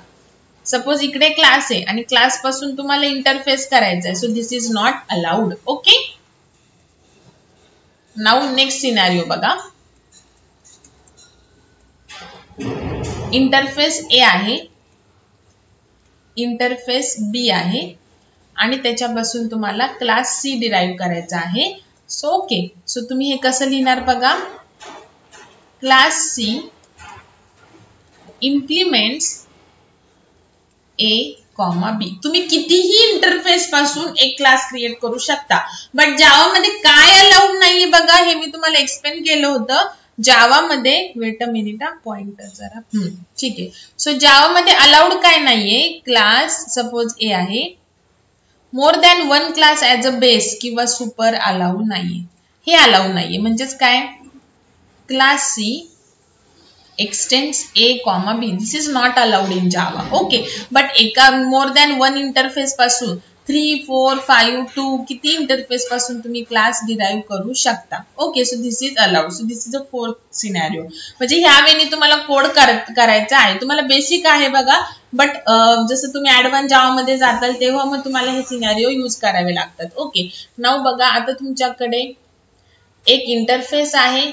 सपोज इकडे क्लास आहे आणि क्लास पासून तुम्हाला इंटरफेस करायचा आहे, so this is not allowed. Okay, now next scenario बघा. इंटरफेस ए आहे, इंटरफेस बी आहे आणि त्याच्यापासून तुम्हाला क्लास सी डिराइव्ह करायचा आहे. सो ओके, सो तुम्ही हे कसं लिहिणार बघा? Class C implements A comma बी. तुम्ही कितीही इंटरफेस पासून एक क्लास क्रिएट करू शकता, बट जावा मध्ये काय अलाउड नाहीये बघा, हे मी तुम्हाला एक्सप्लेन केलं होतं. जावा मध्ये वेट अ मिनिट, पॉइंटर जरा, ठीक आहे. सो जावा मध्ये अलाउड काय नाहीये? क्लास सपोज ए आहे, more than one class as a base किंवा सुपर अलाउड नाहीये, हे अलाउड नाहीये. म्हणजेच काय? Class C extends A comma B, this is not allowed in Java. Okay, but एका मोर दॅन वन इंटरफेस पासून 3, 4, 5, 2 किती इंटरफेस पासून तुम्ही क्लास डिराइव्ह करू शकता. Okay, so this is allowed. So this is a fourth scenario. म्हणजे ह्या वेळी तुम्हाला कोड करायचा आहे, तुम्हाला बेसिक आहे बघा, बट जसं तुम्ही ऍडव्हान्स जावा मध्ये जाताल तेव्हा मग तुम्हाला हे सिनॅरिओ यूज करावे लागतात. ओके, नाऊ बघा, आता तुमच्याकडे एक इंटरफेस आहे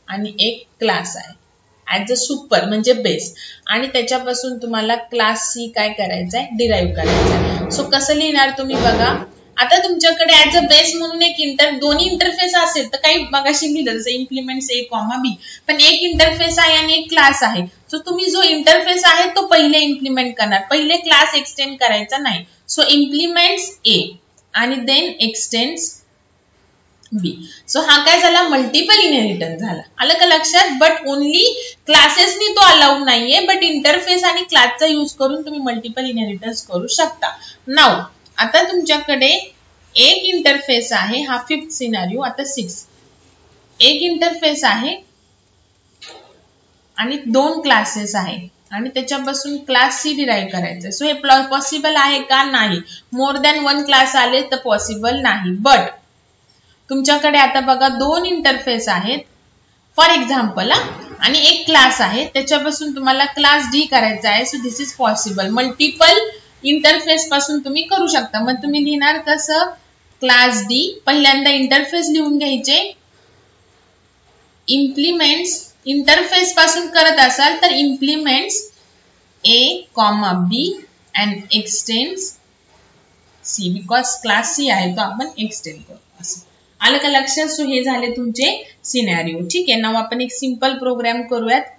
आणि एक क्लास आहे ऍज अ सुपर म्हणजे बेस, आणि त्याच्यापासून तुम्हाला क्लास सी काय करायचा आहे, डिराईव्ह करायचा आहे. सो कसं लिहिणार तुम्ही बघा. आता तुमच्याकडे ऍज अ बेस म्हणून एक दोन्ही इंटरफेस असेल तर काही मगाशी लिहिलं जसं इम्प्लिमेंट्स ए कॉमा बी, पण एक इंटरफेस आहे आणि एक क्लास आहे. सो तुम्ही जो इंटरफेस आहे तो पहिले इम्प्लिमेंट करणार, पहिले क्लास एक्सटेंड करायचा नाही. सो इम्प्लिमेंट्स ए आणि देन एक्सटेंड्स बी. सो हा काय झाला, मल्टिपल इनहेरिटन्स झाला. आलं का लक्षात. बट ओनली क्लासेसनी तो अलाउड नाहीये, बट इंटरफेस आणि क्लासचा यूज करून तुम्ही मल्टिपल इनहेरिटन्स करू शकता. नाउ आता तुमच्याकडे एक इंटरफेस आहे, हा फिफ्थ सिनारिओ. आता 6 एक इंटरफेस आहे आणि 2 क्लासेस आहे आणि त्याच्यापासून क्लास सी डिराईव्ह करायचा. सो हे पॉसिबल आहे का, नाही. मोर दॅन 1 क्लास आले तर पॉसिबल नाही. बट तुमच्याकडे आता बघा 2 इंटरफेस आहेत फॉर एक्झाम्पल, आणि एक क्लास आहे, त्याच्यापासून तुम्हाला क्लास डी करायचा आहे. So this is possible. Multiple interface पासून तुम्ही करू शकता. मग तुम्ही लिहिणार कसं, क्लास डी. पहिल्यांदा इंटरफेस लिहून घ्यायचे. इम्प्लिमेंट्स इंटरफेस पासून करत असाल तर implements A comma B and extends C, because class C आहे तो आपण एक्सटेंड करू. असं आलं का लक्षात. सो हे झाले तुमचे सिनॅरिओ. ठीक आहे. नाव आपण एक सिंपल प्रोग्राम करूयात.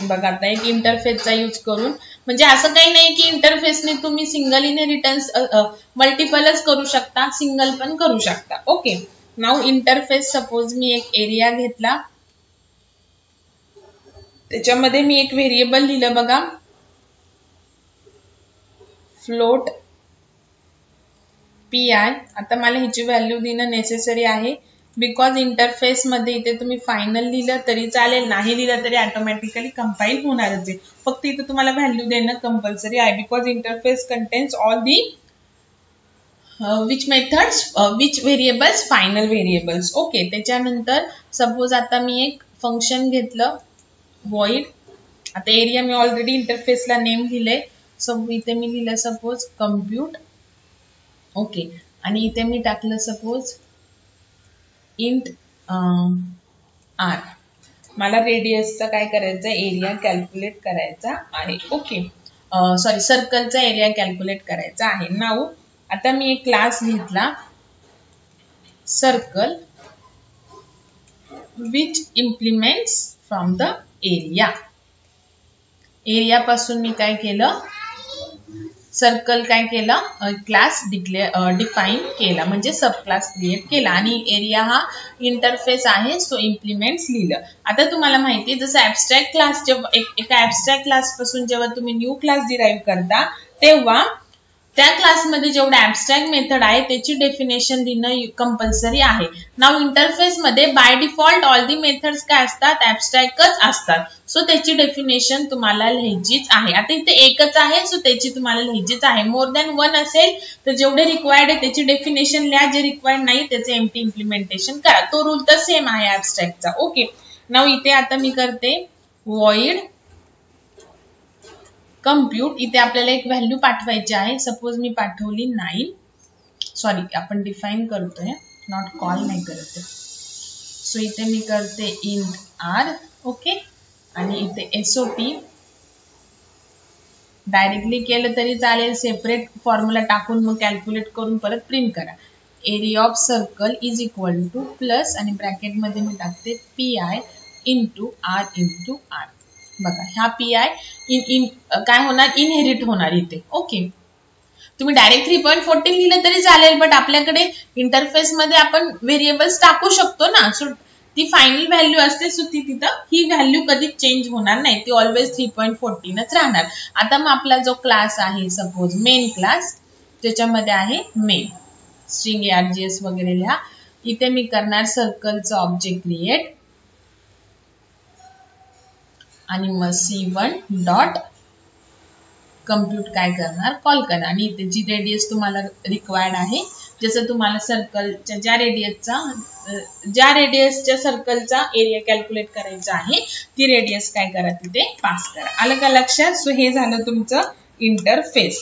बघा आता एक इंटरफेसचा यूज करून, म्हणजे असं काही नाही की इंटरफेसने तुम्ही सिंगल इनहेरिटन्स मल्टिपलच करू शकता, सिंगल पण करू शकता. ओके. नाउ इंटरफेस, सपोज मी एक एरिया घेतला, त्याच्यामध्ये मी एक व्हेरिएबल लिहिलं बघा, फ्लोट पी आय. आता मला ह्याची व्हॅल्यू देणं नेसेसरी आहे, बिकॉज इंटरफेस मध्ये इथे तुम्ही फायनल लिहिलं तरी चालेल, नाही लिहिलं तरी ऑटोमॅटिकली कंपाईल होणारच आहे. फक्त इथे तुम्हाला व्हॅल्यू देणं कंपल्सरी आहे, because interface contains all the which methods which variables, final variables. Okay. त्याच्यानंतर सपोज आता मी एक फंक्शन घेतलं void. आता एरिया मी ऑलरेडी इंटरफेसला नेम लिहिलंय. सो इथे मी लिहिलं सपोज कम्प्यूट. ओके. आणि इथे मी टाकलं सपोज इंट आर. मला रेडियसचा काय करायचं, एरिया कॅल्क्युलेट करायचा आहे. ओके. सॉरी, सर्कलचा एरिया कॅल्क्युलेट करायचा आहे. नाउ आता मी एक क्लास घेतला circle which implements from the area. Area पासून मी काय केलं, सर्कल काय केलं, क्लास डिफाईन केला, म्हणजे सब क्लास क्रिएट केला, आणि एरिया हा इंटरफेस आहे. सो इम्प्लिमेंट्स लिहिलं. आता तुम्हाला माहिती आहे जसं ऍबस्ट्रॅक्ट क्लास, जेव्हा एका ऍबस्ट्रॅक्ट क्लास पासून जेव्हा तुम्ही न्यू क्लास डिराईव्ह करता तेव्हा त्या क्लासमध्ये जेवढे ऍबस्ट्रॅक्ट मेथड आहे त्याची डेफिनेशन लिहिणं कंपल्सरी आहे. नाउ इंटरफेस मध्ये by default all the methods काय असतात, ऍबस्ट्रॅक्टच असतात. सो त्याची डेफिनेशन तुम्हाला लिहायचीच आहे. आता इथे एकच आहे, सो त्याची तुम्हाला लिहायचीच आहे. मोर दॅन 1 असेल तर जेवढे रिक्वायर्ड आहे त्याची डेफिनेशन लिहा, जे रिक्वायर्ड नाही त्याचे एम्प्टी इम्प्लिमेंटेशन करा. तो रूल तर सेम आहे ऍबस्ट्रॅक्टचा. ओके. नाउ इथे आता मी करते void कम्प्यूट. इथे आपल्याला एक व्हॅल्यू पाठवायची आहे. सपोज मी पाठवली 9. सॉरी, आपण डिफाईन करतोय, नॉट कॉल नाही करते. सो इथे मी करते इंट आर. ओके. आणि इथे एसओपी डायरेक्टली केलं तरी चालेल, सेपरेट फॉर्म्युला टाकून मग कॅल्क्युलेट करून परत प्रिंट करा. Area of circle is equal to plus आणि ब्रॅकेट मध्ये मी टाकते P I into R into R. बघा ह्या पी आय काय होणार, इनहेरिट होणार इथे. ओके. तुम्ही डायरेक्ट 3.14 लिहिलं तरी चालेल, बट आपल्याकडे इंटरफेस मध्ये आपण व्हेरिएबल्स टाकू शकतो ना. सो ती फायनल व्हॅल्यू असते, सो ती तिथं ही व्हॅल्यू कधी चेंज होणार नाही, ती ऑलवेज 3.14च राहणार. आता मग आपला जो क्लास आहे सपोज मेन क्लास, ज्याच्यामध्ये आहे मेन स्ट्रिंग आरजीएस वगैरे लिहा. इथे मी करणार सर्कलचं ऑब्जेक्ट क्रिएट आणि मग C1 डॉट कम्प्यूट काय करणार, कॉल करणार. आणि इथे जी रेडियस तुम्हाला रिक्वायर्ड आहे, जसं तुम्हाला सर्कलच्या ज्या रेडियसच्या सर्कलचा एरिया कॅल्क्युलेट करायचा आहे ती रेडियस काय करा तिथे पास करा. आलं का लक्षात. सो हे झालं तुमचं इंटरफेस.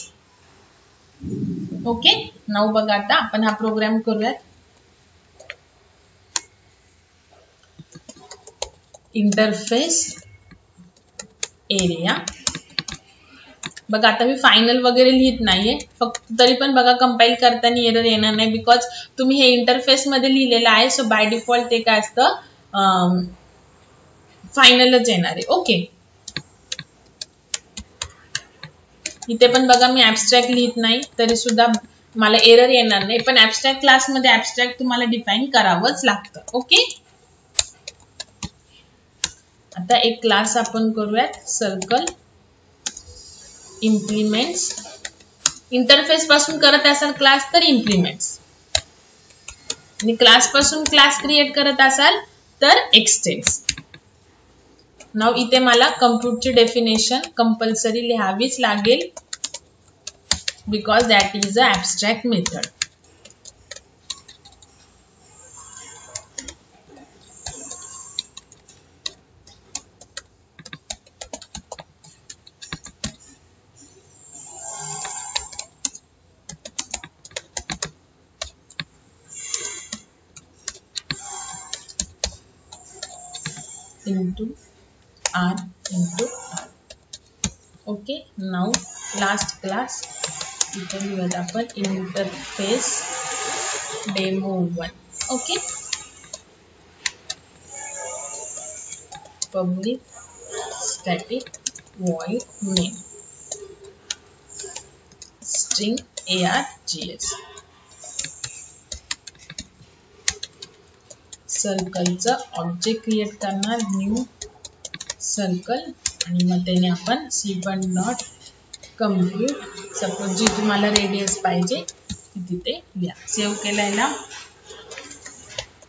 ओके, नाव बघा आता आपण हा प्रोग्राम करूयात. Interface area. बघा आता मी फायनल वगैरे लिहित नाहीये, फक्त तरी पण बघा कंपाईल करताना एरर येणार नाही, बिकॉज तुम्ही हे इंटरफेस मध्ये लिहिलेलं आहे. सो बाय डिफॉल्ट ते काय असतं, फायनलच येणार आहे. ओके, इथे पण बघा मी ऍब्स्ट्रॅक्ट लिहित नाही तरी सुद्धा मला एरर येणार नाही, पण ऍब्स्ट्रॅक्ट क्लासमध्ये ऍब्स्ट्रॅक्ट तुम्हाला डिफाईन करावंच लागतं. ओके, आता एक क्लास आपण करूयात सर्कल इम्प्लिमेंट्स. इंटरफेस पासून करत असाल क्लास तर इम्प्लिमेंट्स, आणि क्लास पासून क्लास क्रिएट करत असाल तर एक्सटेंड्स. नाव इथे मला कम्प्युटची डेफिनेशन कंपल्सरी लिहावीच लागेल, because that is a abstract method. into R into R. Okay, now last class इथे लिहूयात आपण interface demo 1. Okay, public static void name string args. सर्कलचं ऑब्जेक्ट क्रिएट करणार, न्यू सर्कल, आणि मग त्याने आपण c1 डॉट कम्प्यूट, सपोज जी तुम्हाला रेडियस पाहिजे ती तिथे लिहा. सेव्ह केलायला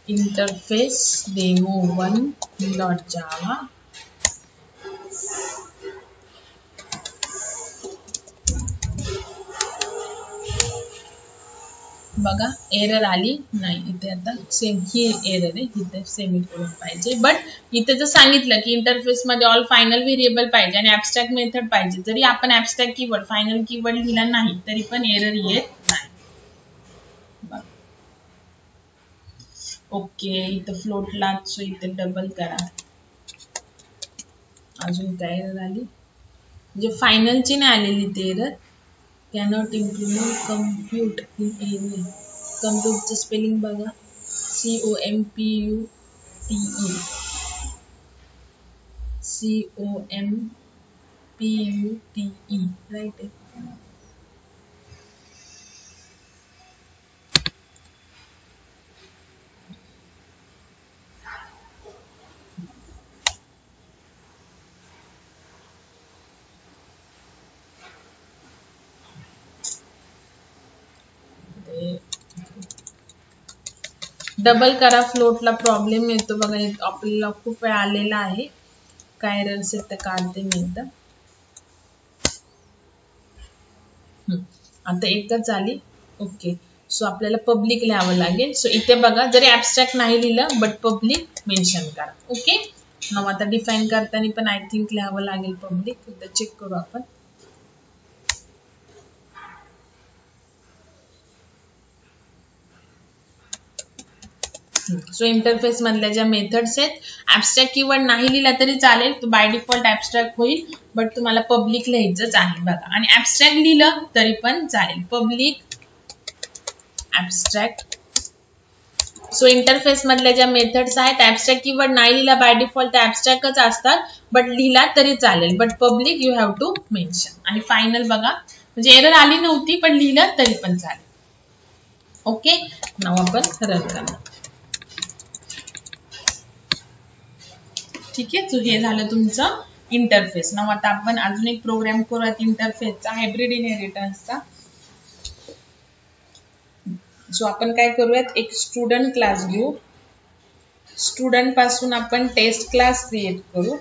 इंटरफेस डेमो 1 डॉट जावा. बघा एरर आली नाही इथे. आता सेम ही एरर आहे, इथे सेमीकोलन पाहिजे, बट इथे जर सांगितलं की इंटरफेस मध्ये ऑल फायनल व्हेरिएबल पाहिजे आणि ऍब्स्ट्रॅक्ट मेथड पाहिजे, जरी आपण ऍब्स्ट्रॅक्ट कीवर्ड फायनल कीवर्ड लिहिला नाही तरी पण एरर येत नाही. ओके, इथं फ्लोटला, सो इथे डबल करा. अजून काय एरर आली, म्हणजे फायनलची नाही आलेली ती error. cannot implement compute in area. compute चं स्पेलिंग बघा, compute राईट आहे. डबल करा, फ्लोटला प्रॉब्लेम येतो बघा, आपल्याला खूप वेळ आलेला आहे. काय एरर्स आहेत ते काढते मी एकदा. आता एकच आली. ओके, सो आपल्याला पब्लिक लिहावं लागेल. सो इथे बघा, जरी ऍब्स्ट्रॅक्ट नाही लिहिलं बट पब्लिक मेन्शन करा. ओके, मग आता डिफाईन करताना पण आय थिंक लिहावं लागेल पब्लिक. एकदा चेक करू आपण. सो इंटरफेस मधल्या ज्या मेथड्स आहेत, ऍब्स्ट्रॅक्ट कीवर्ड नाही लिहिला तरी चालेल, तो बाय डिफॉल्ट ऍब्स्ट्रॅक्ट होईल, बट तुम्हाला पब्लिक लिहायचंच आहे बघा. आणि ऍब्स्ट्रॅक्ट लिहिलं तरी पण चालेल, पब्लिक ऍब्स्ट्रॅक्ट. सो इंटरफेस मधल्या ज्या मेथड्स आहेत, ऍब्स्ट्रॅक्ट कीवर्ड नाही लिहिला बाय डिफॉल्ट ऍब्स्ट्रॅक्टच असतात, बट लिहिला तरी चालेल, but public you have to mention. आणि फायनल बघा, म्हणजे एरर आली नव्हती पण लिहिलं तरी पण चालेल. ओके, नाव आपण रन करा. ठीक आहे, सो हे झालं तुमचं इंटरफेस. नाव आता आपण अजून एक प्रोग्राम करूयात इंटरफेसचा, हायब्रिड इनहेरिटन्सचा. सो आपण काय करूयात, एक स्टुडंट क्लास घेऊ. स्टुडंट पासून आपण टेस्ट क्लास क्रिएट करू.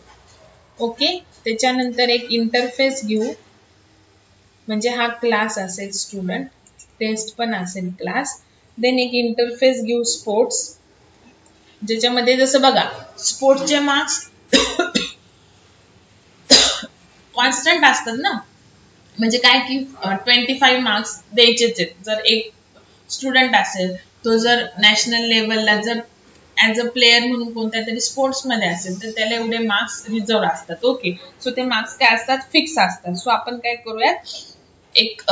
ओके, त्याच्यानंतर एक इंटरफेस घेऊ, म्हणजे हा क्लास असेल स्टुडंट, टेस्ट पण असेल क्लास. देन एक इंटरफेस घेऊ स्पोर्ट्स, ज्याच्यामध्ये जसं बघा स्पोर्ट्सचे मार्क्स कॉन्स्टंट असतात ना, म्हणजे काय की 25 मार्क्स द्यायचेच आहेत. जर एक स्टुडंट असेल तो जर नॅशनल लेवलला जर ऍज अ प्लेअर म्हणून कोणत्या तरी स्पोर्ट्स मध्ये असेल तर त्याला एवढे मार्क्स रिझर्व असतात. ओके, सो ते मार्क्स काय असतात, फिक्स असतात. सो आपण काय करूयात, एक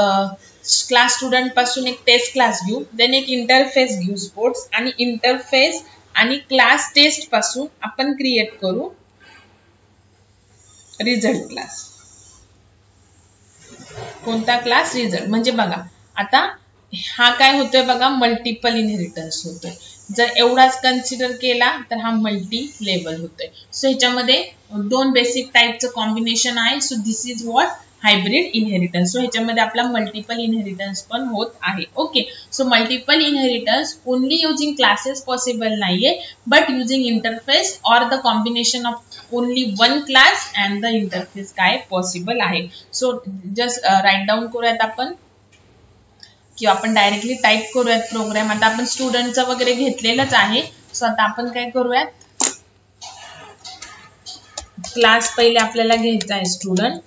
क्लास स्टुडंट पासून एक टेस्ट क्लास घेऊ, देन एक इंटरफेस घेऊ स्पोर्ट्स, आणि इंटरफेस आणि क्लास टेस्ट पासून आपण क्रिएट करू रिझल्ट क्लास. कोणता क्लास, रिझल्ट. म्हणजे बघा आता हा काय होतोय बघा, मल्टिपल इनहेरिटन्स होतोय. जर एवढाच कन्सिडर केला तर हा मल्टी लेवल होतोय. सो ह्याच्यामध्ये दोन बेसिक टाईपचं कॉम्बिनेशन आहे. So this is what hybrid inheritance. So ह्याच्यामध्ये आपला मल्टिपल इनहेरिटन्स पण होत आहे. Okay, so multiple inheritance only using classes possible नाहीये, but using interface or the combination of only one class and the interface काय possible आहे. सो just write down करूयात आपण, किंवा आपण डायरेक्टली टाईप करूयात प्रोग्राम. आता आपण स्टुडंटचं वगैरे घेतलेलंच आहे. सो आता आपण काय करूयात, क्लास पहिले आपल्याला घ्यायचा आहे स्टुडंट.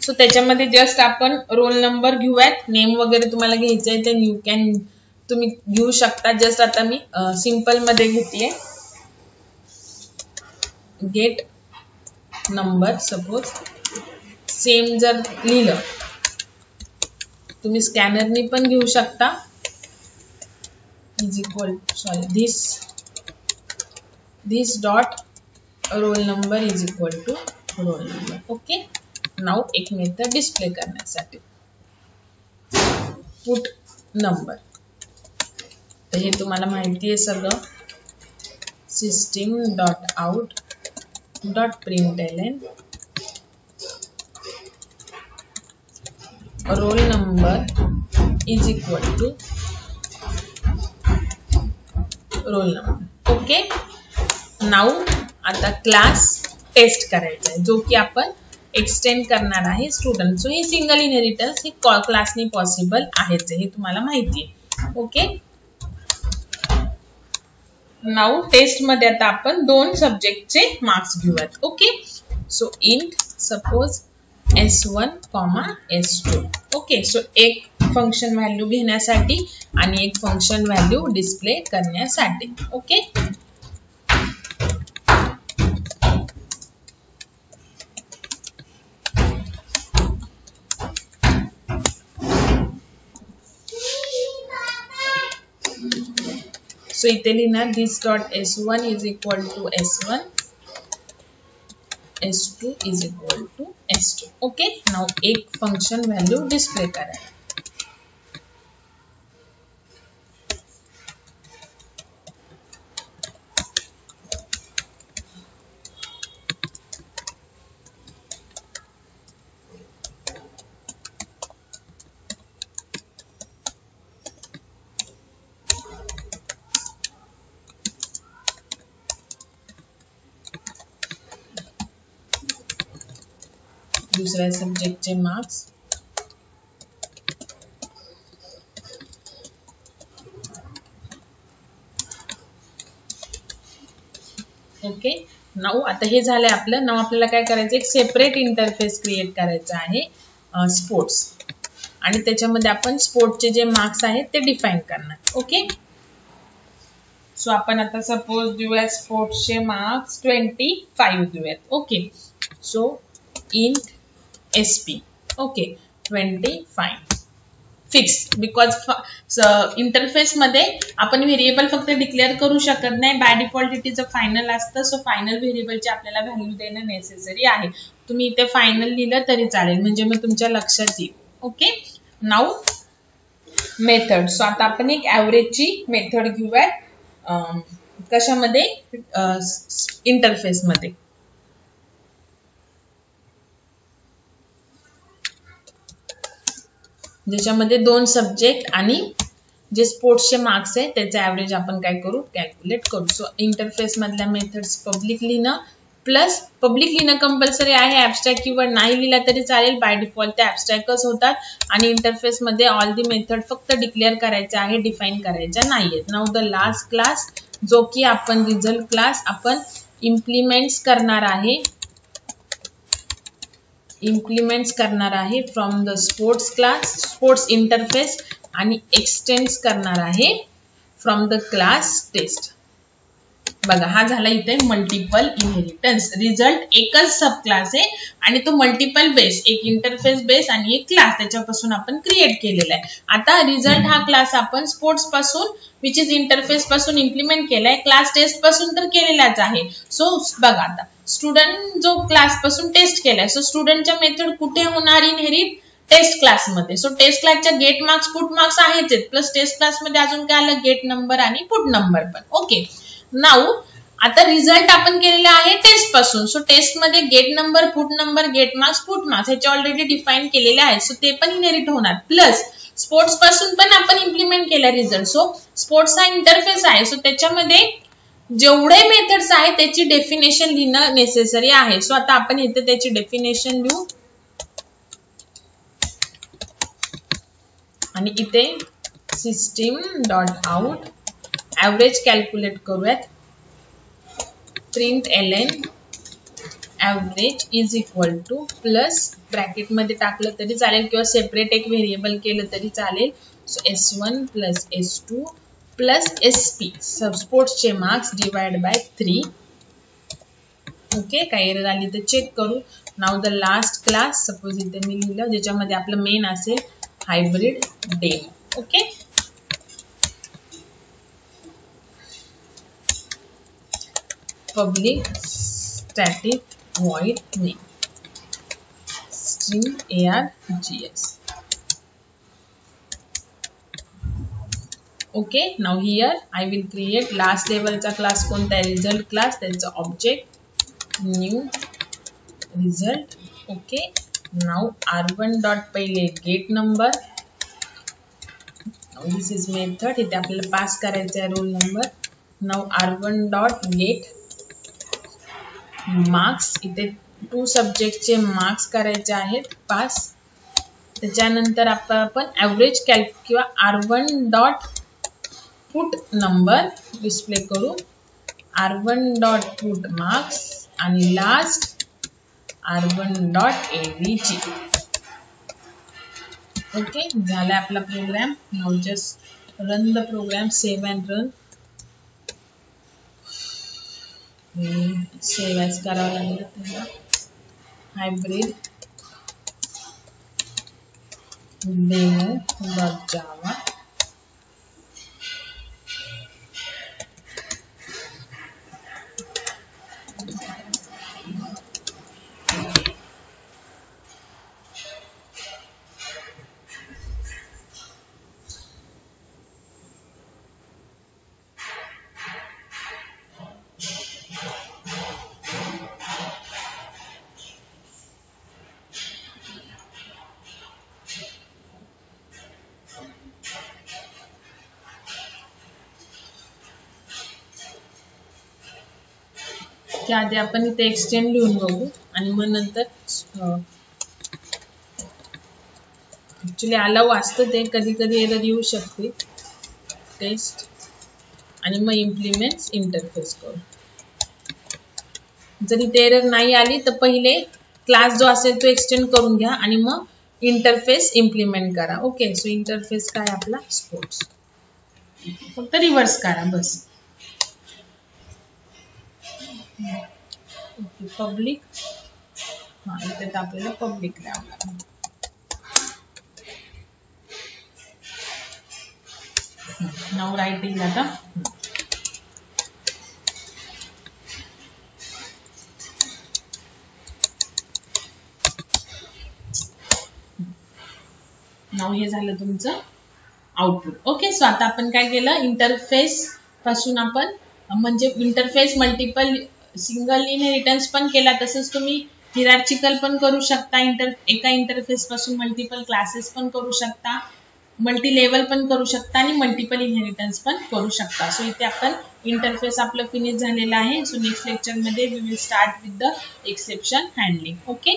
सो त्याच्यामध्ये जस्ट आपण रोल नंबर घेऊयात. नेम वगैरे तुम्हाला घ्यायचं आहे तर यू कॅन तुम्ही घेऊ शकता. जस्ट आता मी सिंपल मध्ये घेते, गेट नंबर. सपोज सेम जर लिहिलं तुम्ही स्कॅनरनी पण घेऊ शकता. Is equal this dot roll number is equal to roll number. Okay, now एक मेथड डिस्प्ले करण्यासाठी पुट नंबर. तर हे तुम्हाला माहिती आहे सगळं. System dot out dot print LN roll number is equal to roll number. Okay, now आता class test करायचा आहे जो की आपण एक्सटेंड करणार आहे स्टुडंट. सो हे सिंगल इनहेरिटन्स हे क्लासनी पॉसिबल आहेच, हे तुम्हाला माहिती आहे. ओके, नाउ टेस्ट मध्ये आता आपण दोन सब्जेक्टचे मार्क्स घेऊयात. Okay, so int suppose S1, S2. Okay, so एक फंक्शन व्हॅल्यू घेण्यासाठी आणि एक फंक्शन व्हॅल्यू डिस्प्ले करण्यासाठी. ओके, सो इथे लिहिणार this dot S1 is equal to S1, S2 is equal to S2. Okay, now एक फंक्शन व्हॅल्यू डिस्प्ले करा. दुसऱ्या सब्जेक्टचे मार्क्स. ओके, नाउ आता हे झालंय आपलं. नाउ आपल्याला काय करायचं, एक सेपरेट इंटरफेस क्रिएट करायचा आहे स्पोर्ट्स, आणि त्याच्यामध्ये आपण स्पोर्ट्सचे जे मार्क्स आहेत ते डिफाइन करणार. ओके, सो आपण आता सपोज देऊयात स्पोर्ट्सचे मार्क्स 25 देऊयात. Okay, so int SP. Okay, 25 fix, because interface मध्ये आपण व्हेरिएबल फक्त डिक्लेअर करू शकत नाही. By default it is a final असतं. सो फायनल व्हेरिएबलची आपल्याला व्हॅल्यू देणं नेसेसरी आहे. तुम्ही इथे फायनल लिहिलं तरी चालेल, म्हणजे मग तुमच्या लक्षात येईल. Okay, now method. सो आता आपण एक ॲव्हरेजची मेथड घेऊयात. कशामध्ये, इंटरफेस मध्ये. ज्याच्यामध्ये दोन सब्जेक्ट आणि जे स्पोर्ट्सचे मार्क्स आहे त्याचे ॲव्हरेज आपण काय करू, कॅल्क्युलेट करू. सो इंटरफेस मधल्या मेथड्स पब्लिक लिहिणं, प्लस पब्लिक लिहिणं कंपल्सरी आहे. ॲब्स्ट्रॅक्ट कीवर्ड नाही लिहिला तरी चालेल, बाय डिफॉल्ट ते ॲब्स्ट्रॅक्टच होतात. आणि इंटरफेस मध्ये ऑल दी मेथड फक्त डिक्लेअर करायचे आहे, डिफाइन करायच्या नाहीयेत. नाउ द लास्ट क्लास जो की आपण रिझल्ट क्लास आपण इम्प्लिमेंट्स करणार आहे. इम्प्लिमेंट्स करणार आहे from the sports class, sports interface, आणि एक्सटेंड्स करणार आहे फ्रॉम द क्लास टेस्ट. बघा हा झाला इथे मल्टिपल इनहेरिटन्स. रिझल्ट एकच सब क्लास आहे आणि तो मल्टिपल बेस, एक इंटरफेस बेस आणि एक क्लास त्याच्यापासून आपण क्रिएट केलेला आहे. आता रिझल्ट हा क्लास आपण स्पोर्ट्स पासून विच इज इंटरफेस पासून इम्प्लिमेंट केलाय, क्लास टेस्ट पासून तर केलेलाच आहे. सो बघा आता स्टुडंट जो क्लास पासून टेस्ट केलाय, सो स्टुडंटच्या मेथड कुठे होणार इनहेरिट, टेस्ट क्लास मध्ये. सो टेस्ट क्लासच्या गेट मार्क्स पुट मार्क्स आहेच, प्लस टेस्ट क्लास मध्ये अजून काय आलं, गेट नंबर आणि पुट नंबर पण. ओके, नाउ आता रिझल्ट आपण केलेला आहे टेस्ट पासून. सो टेस्ट मध्ये get number, put number, get marks, put marks ह्याचे ऑलरेडी डिफाईन केलेले आहेत. सो ते पण इनहेरिट होणार. प्लस स्पोर्ट्स पासून पण आपण इम्प्लिमेंट केला रिझल्ट. सो स्पोर्ट्स हा इंटरफेस आहे, सो त्याच्यामध्ये जेवढे मेथड्स आहेत त्याची डेफिनेशन लिहिणं नेसेसरी आहे. सो आता आपण इथे त्याची डेफिनेशन लिहू आणि इथे system dot out average calculate करूयात. Print LN average is equal to plus bracket मध्ये टाकलं तरी चालेल किंवा सेपरेट एक व्हेरिएबल केलं तरी चालेल. सो S1 plus S2 plus SP स्पोर्ट्सचे मार्क्स डिवाइड बाय 3. ओके, काही एरर आली तर चेक करू. Now the last class suppose इथे मी लिहिलं ज्याच्यामध्ये आपलं मेन असेल hybrid demo. Okay, public static void name string args. Okay, now here I will create last level चा class कोणता आहे, result class, त्याचा object new result. Okay, now r1 dot पहिले get number. Now this is method, इथे आपल्याला pass करायचा आहे roll number. Now r1 dot get marks, इथे 2 सब्जेक्टचे मार्क्स करायचे आहेत पास. त्याच्यानंतर आपण ऍव्हरेज कॅल्क किंवा r1 dot put number display करू, r1 डॉट पुट मार्क्स आणि last r1 dot avg. Okay, झाला आपला program. Now just run the program, save and run. Save as करावं लागेल त्याला. Hybrid demo dot Java. आधी आपण इथे एक्सटेंड लिहून बघू आणि मग नंतर ऍक्च्युली अलाउ असतं ते, कधी कधी एरर येऊ शकते. टेस्ट आणि मग इम्प्लिमेंट्स इंटरफेस करू. जर इथे एरर नाही आली तर पहिले क्लास जो असेल तो एक्सटेंड करून घ्या आणि मग इंटरफेस इम्प्लिमेंट करा. ओके, सो इंटरफेस काय आपला स्पोर्ट्स, फक्त रिव्हर्स करा बस. पब्लिक, हा इथे आपल्याला पब्लिक द्यावं लागेल. नाउ रायटिंग आता नाउ हे झालं तुमचं आउटपुट. ओके, सो आता आपण काय केलं, इंटरफेस पासून आपण म्हणजे इंटरफेस मल्टिपल सिंगल इनहेरिटन्स पण केला, तसंच तुम्ही हिरार्चिकल पण करू शकता. एका इंटरफेस पासून मल्टिपल क्लासेस पण करू शकता, मल्टी लेवल पण करू शकता आणि मल्टिपल इनहेरिटन्स पण करू शकता. सो इथे आपण इंटरफेस आपलं फिनिश झालेलं आहे. सो नेक्स्ट लेक्चर मध्ये we will start with the exception handling. Okay.